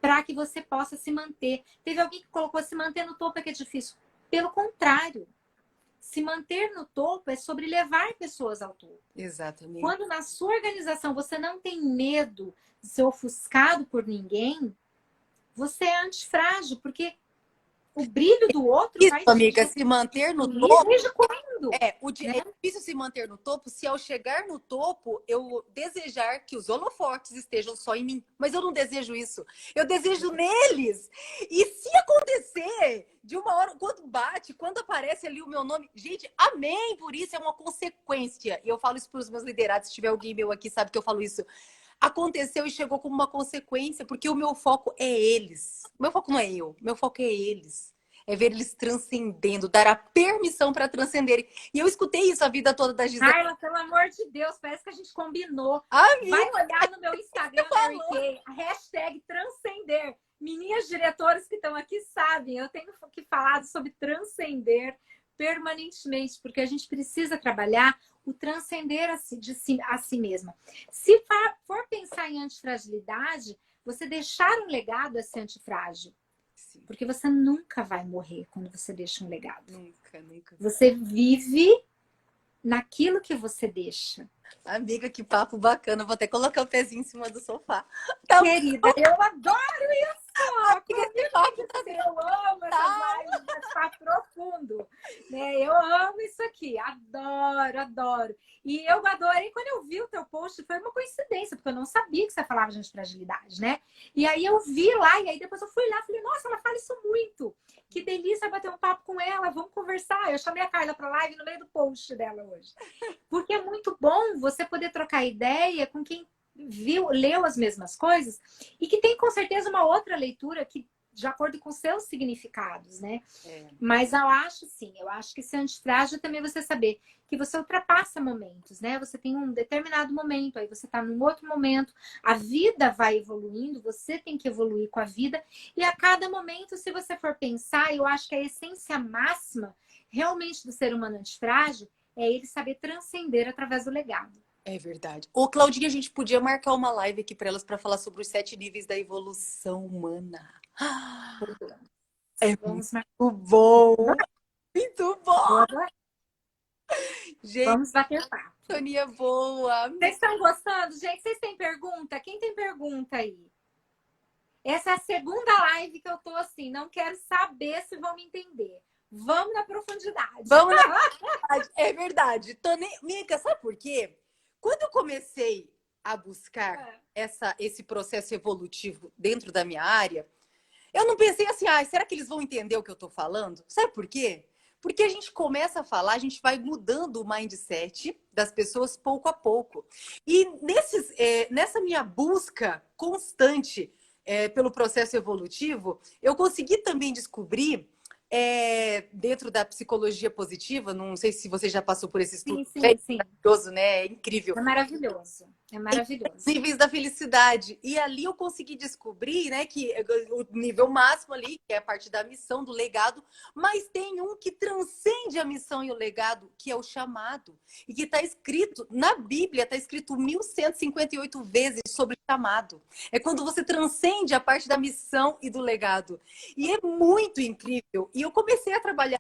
para que você possa se manter. Teve alguém que colocou se manter no topo é que é difícil. Pelo contrário. Se manter no topo é sobre levar pessoas ao topo. Exatamente. Quando na sua organização você não tem medo de ser ofuscado por ninguém, você é antifrágil, porque o brilho do outro isso, vai amiga, se manter no topo. Desde quando? É difícil se manter no topo se ao chegar no topo eu desejar que os holofotes estejam só em mim. Mas eu não desejo isso. Eu desejo neles. E se acontecer de uma hora, quando bate, quando aparece ali o meu nome, gente, amém por isso, é uma consequência. E eu falo isso para os meus liderados, se tiver alguém meu aqui, sabe que eu falo isso. Aconteceu e chegou como uma consequência, porque o meu foco é eles. O meu foco não é eu, meu foco é eles. É ver eles transcendendo, dar a permissão para transcenderem. E eu escutei isso a vida toda da Gisele. Carla, pelo amor de Deus, parece que a gente combinou. Amiga, vai olhar no meu Instagram, Mary Kay, a hashtag transcender. Meninas diretoras que estão aqui sabem, eu tenho que falar sobre transcender permanentemente, porque a gente precisa trabalhar o transcender a si mesma. Se for pensar em antifragilidade, você deixar um legado a ser antifrágil. Sim. Porque você nunca vai morrer quando você deixa um legado. Nunca, nunca. Você vive naquilo que você deixa. Amiga, que papo bacana. Vou até colocar o pezinho em cima do sofá. Tá, querida, eu adoro isso! Esse papo tá... Eu amo essas lives, esse papo profundo. Né? Eu amo isso aqui, adoro, adoro. E eu adorei quando eu vi o teu post, foi uma coincidência, porque eu não sabia que você falava de antifragilidade, né? E aí eu vi lá, e aí depois eu fui lá e falei, nossa, ela fala isso muito. Que delícia bater um papo com ela, vamos conversar. Eu chamei a Carla para live no meio do post dela hoje. Porque é muito bom você poder trocar ideia com quem leu as mesmas coisas e que tem com certeza uma outra leitura que de acordo com seus significados, né? Mas eu acho que ser antifrágil também é você saber que você ultrapassa momentos, né? Você tem um determinado momento, aí você tá num outro momento, a vida vai evoluindo, você tem que evoluir com a vida, e a cada momento, se você for pensar, eu acho que a essência máxima realmente do ser humano antifrágil é ele saber transcender através do legado. É verdade. Ô, Claudinha, a gente podia marcar uma live aqui para elas para falar sobre os 7 níveis da evolução humana. É muito bom! Muito bom! Gente, vamos bater papo. Sonia boa! Vocês estão gostando? Gente, vocês têm pergunta? Quem tem pergunta aí? Essa é a segunda live que eu tô assim, não quero saber se vão me entender. Vamos na profundidade. Vamos na profundidade. É verdade. Mica, sabe por quê? Quando eu comecei a buscar esse processo evolutivo dentro da minha área, eu não pensei assim, será que eles vão entender o que eu tô falando? Sabe por quê? Porque a gente começa a falar, a gente vai mudando o mindset das pessoas pouco a pouco. E nessa minha busca constante pelo processo evolutivo, eu consegui também descobrir dentro da psicologia positiva, não sei se você já passou por esse estudo. Sim. Maravilhoso, né? É incrível. É maravilhoso. É maravilhoso. Níveis da felicidade. E ali eu consegui descobrir, né, que o nível máximo ali, que é a parte da missão, do legado, mas tem um que transcende a missão e o legado, que é o chamado. E que está escrito, na Bíblia, está escrito 1158 vezes sobre chamado. É quando você transcende a parte da missão e do legado. E é muito incrível. E eu comecei a trabalhar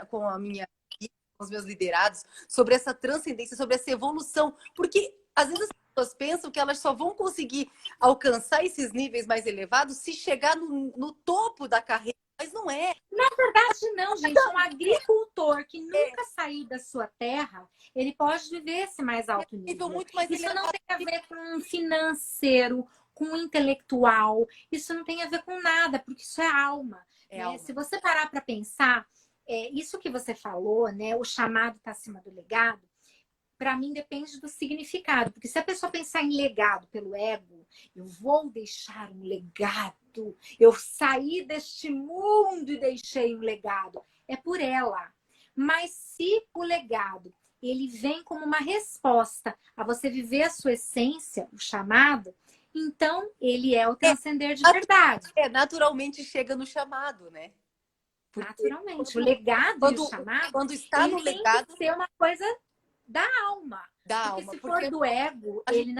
com a minha equipe, com os meus liderados, sobre essa transcendência, sobre essa evolução. Porque às vezes as pessoas pensam que elas só vão conseguir alcançar esses níveis mais elevados se chegar no topo da carreira, mas não é. Na verdade, não, gente. Um agricultor que nunca saiu da sua terra, ele pode viver esse mais alto nível. Muito mais Isso não elevado. tem a ver com financeiro, com intelectual. Isso não tem a ver com nada, porque isso é alma. Né? Alma. Se você parar para pensar, isso que você falou, né? O chamado está acima do legado. Para mim, depende do significado. Porque se a pessoa pensar em legado pelo ego, eu vou deixar um legado, eu saí deste mundo e deixei um legado. É por ela. Mas se o legado ele vem como uma resposta a você viver a sua essência, o chamado, então ele é o transcender de verdade. Naturalmente chega no chamado, né? Porque naturalmente. O legado e o chamado, quando está no legado, tem que ser uma coisa da alma. Porque se for do ego, ele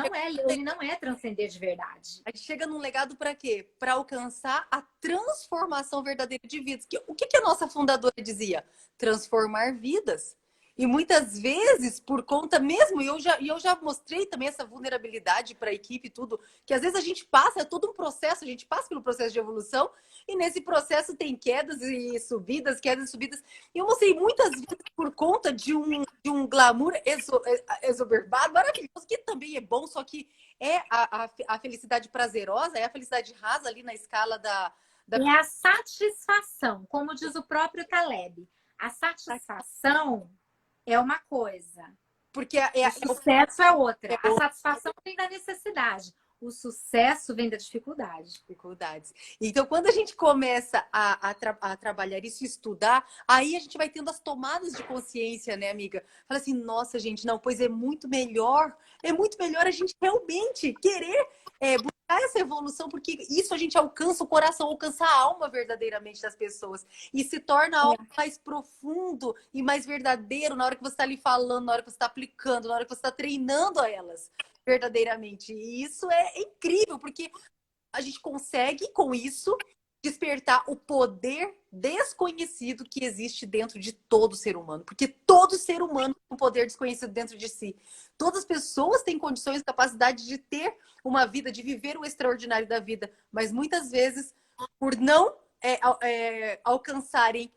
não é transcender de verdade. A gente chega num legado para quê? Para alcançar a transformação verdadeira de vidas. O que a nossa fundadora dizia? Transformar vidas. E muitas vezes, por conta mesmo, e eu já mostrei também essa vulnerabilidade para a equipe e tudo, que às vezes a gente passa, é todo um processo, a gente passa pelo processo de evolução, e nesse processo tem quedas e subidas, quedas e subidas. E eu mostrei muitas vezes por conta de um glamour exoberbado, maravilhoso, que também é bom, só que é a felicidade prazerosa, é a felicidade rasa ali na escala da... É a satisfação, como diz o próprio Taleb. A satisfação é uma coisa. Porque o sucesso é outra. A satisfação vem da necessidade. O sucesso vem da dificuldade. Dificuldades. Então, quando a gente começa a trabalhar isso, estudar, aí a gente vai tendo as tomadas de consciência, né, amiga? Fala assim, nossa, gente, não, pois é muito melhor a gente realmente querer buscar essa evolução, porque isso a gente alcança o coração, alcança a alma verdadeiramente das pessoas. E se torna algo mais profundo e mais verdadeiro na hora que você está ali falando, na hora que você está aplicando, na hora que você está treinando a elas. Verdadeiramente. E isso é incrível, porque a gente consegue, com isso, despertar o poder desconhecido que existe dentro de todo ser humano. Porque todo ser humano tem um poder desconhecido dentro de si. Todas as pessoas têm condições e capacidade de ter uma vida, de viver o extraordinário da vida. Mas muitas vezes, por não alcançarem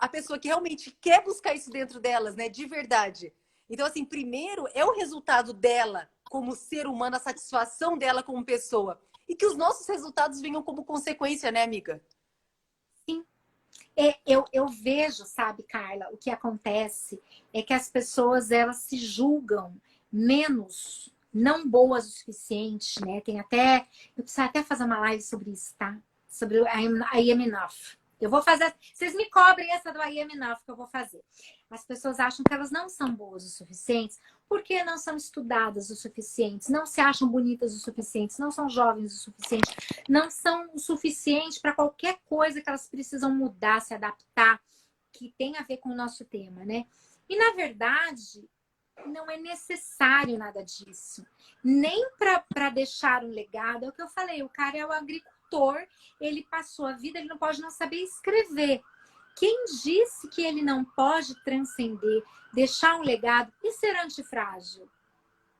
a pessoa que realmente quer buscar isso dentro delas, né, de verdade. Então, assim, primeiro é o resultado dela como ser humano, a satisfação dela como pessoa. E que os nossos resultados venham como consequência, né, amiga? Sim. Eu vejo, sabe, Carla, o que acontece é que as pessoas, elas se julgam menos, não boas o suficiente, né? Eu preciso até fazer uma live sobre isso, tá? Sobre o I am enough. Eu vou fazer. Vocês me cobrem essa do I am enough que eu vou fazer. As pessoas acham que elas não são boas o suficientes porque não são estudadas o suficiente, não se acham bonitas o suficiente, não são jovens o suficiente, não são o suficiente para qualquer coisa que elas precisam mudar, se adaptar, que tem a ver com o nosso tema, né? E, na verdade, não é necessário nada disso. Nem para deixar um legado. É o que eu falei, o cara é o agricultor, ele passou a vida, ele não pode não saber escrever. Quem disse que ele não pode transcender, deixar um legado e ser antifrágil?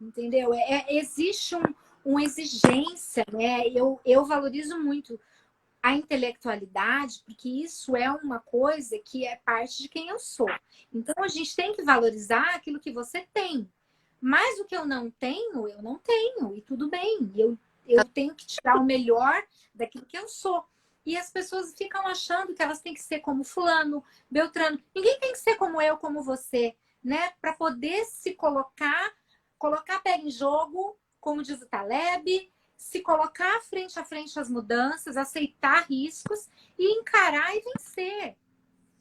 Entendeu? Existe uma exigência, né? Eu valorizo muito a intelectualidade, porque isso é uma coisa que é parte de quem eu sou. Então, a gente tem que valorizar aquilo que você tem. Mas o que eu não tenho, e tudo bem. Eu tenho que tirar o melhor daquilo que eu sou. E as pessoas ficam achando que elas têm que ser como fulano, Beltrano. Ninguém tem que ser como eu, como você, né? Para poder se colocar pé em jogo, como diz o Taleb, se colocar frente a frente às mudanças, aceitar riscos e encarar e vencer.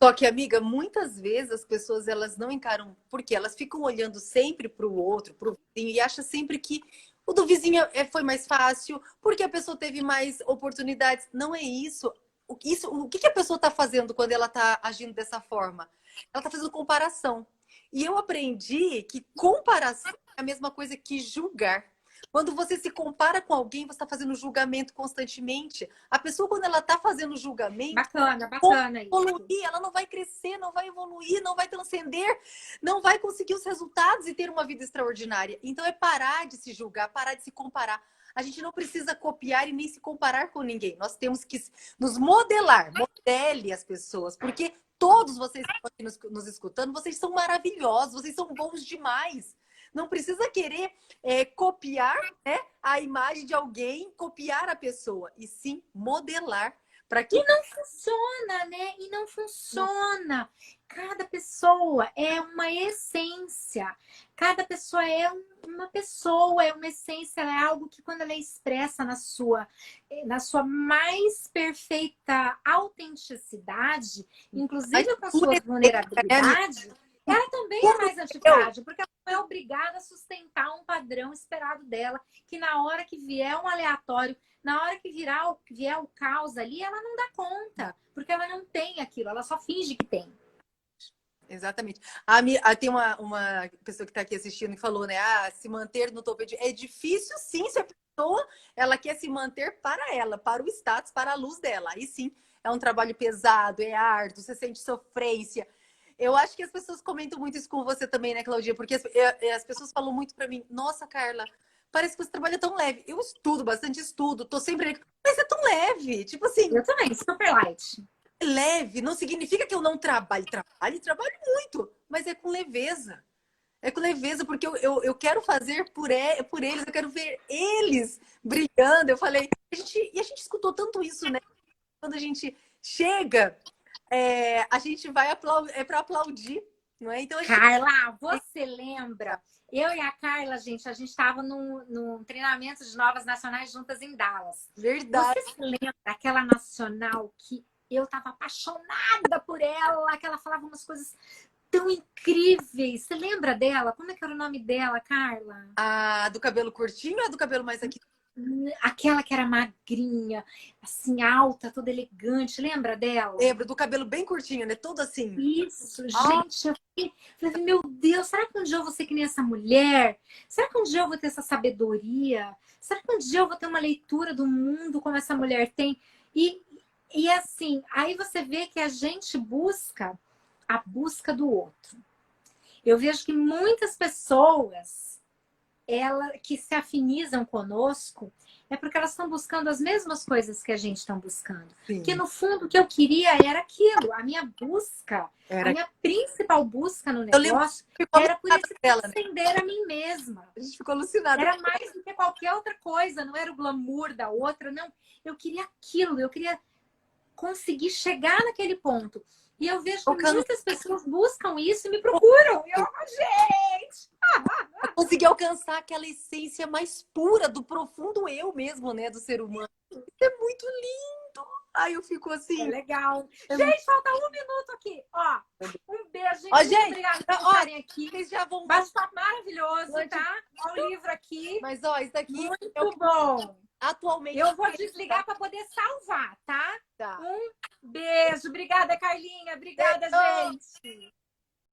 Só que, amiga, muitas vezes as pessoas elas não encaram, porque elas ficam olhando sempre para o outro, para o vizinho, e acham sempre que o do vizinho foi mais fácil, porque a pessoa teve mais oportunidades. Não é isso. O que a pessoa está fazendo quando ela está agindo dessa forma? Ela está fazendo comparação. E eu aprendi que comparação é a mesma coisa que julgar. Quando você se compara com alguém, você está fazendo julgamento constantemente. A pessoa, quando ela está fazendo julgamento, Bacana, como bacana isso. evoluir, ela não vai crescer, não vai evoluir, não vai transcender, não vai conseguir os resultados e ter uma vida extraordinária. Então é parar de se julgar, parar de se comparar. A gente não precisa copiar e nem se comparar com ninguém. Nós temos que nos modelar, modele as pessoas, porque todos vocês que estão aqui nos escutando, vocês são maravilhosos, vocês são bons demais. Não precisa querer copiar, né, a imagem de alguém, copiar a pessoa, e sim modelar. E não funciona, né? E não funciona. Cada pessoa é uma essência. Cada pessoa é uma pessoa, é uma essência, é algo que quando ela é expressa na sua mais perfeita autenticidade, inclusive com suas vulnerabilidades, ela também é mais antifrágil, porque ela não é obrigada a sustentar um padrão esperado dela, que na hora que vier um aleatório, na hora que vier o caos ali, ela não dá conta, porque ela não tem aquilo, ela só finge que tem. Exatamente. Tem uma pessoa que está aqui assistindo e falou, né? Se manter no topo é difícil, sim, se a pessoa ela quer se manter para ela, para o status, para a luz dela. Aí sim, é um trabalho pesado, é árduo, você sente sofrência. Eu acho que as pessoas comentam muito isso com você também, né, Claudinha? Porque as pessoas falam muito para mim, nossa, Carla, parece que você trabalha tão leve. Eu estudo, bastante estudo, tô sempre... Mas é tão leve, tipo assim... Eu também, super light. Leve, não significa que eu não trabalho. Trabalho muito, mas é com leveza. É com leveza, porque eu quero fazer por eles, eu quero ver eles brilhando. Eu falei, a gente escutou tanto isso, né? Quando a gente chega... a gente vai para aplaudir, não é? Então, Carla, você lembra? Eu e a Carla, gente, a gente estava num treinamento de novas nacionais juntas em Dallas. Verdade. Você se lembra daquela nacional que eu estava apaixonada por ela, que ela falava umas coisas tão incríveis? Você lembra dela? Como é que era o nome dela, Carla? A do cabelo curtinho ou a do cabelo mais aqui? Aquela que era magrinha, assim, alta, toda elegante. Lembra dela? Lembro, do cabelo bem curtinho, né? Todo assim. Isso, gente. Eu falei, meu Deus, será que um dia eu vou ser que nem essa mulher? Será que um dia eu vou ter essa sabedoria? Será que um dia eu vou ter uma leitura do mundo como essa mulher tem? E assim, aí você vê que a gente busca a busca do outro. Eu vejo que muitas pessoas que se afinizam conosco é porque elas estão buscando as mesmas coisas que a gente está buscando. Sim. Porque no fundo o que eu queria era aquilo. A minha busca, a minha principal busca no negócio era por esse transcender a mim mesma. A gente ficou alucinada. Era mais do que qualquer outra coisa, não era o glamour da outra, não. Eu queria aquilo, eu queria conseguir chegar naquele ponto. E eu vejo que muitas pessoas buscam isso e me procuram. E eu, gente! Conseguir alcançar aquela essência mais pura do profundo eu mesmo, né? Do ser humano. Isso é muito lindo! Ai, eu fico assim. É legal. Gente, falta 1 minuto aqui. Ó, um beijo, gente. Muito obrigada por estarem aqui. Vocês já vão... Bate-papo maravilhoso, tá? Ó, o livro aqui. Mas, ó, isso daqui... Muito bom. Atualmente... Eu vou desligar para poder salvar, tá? Tá. Um beijo. Obrigada, Carlinha. Obrigada, gente.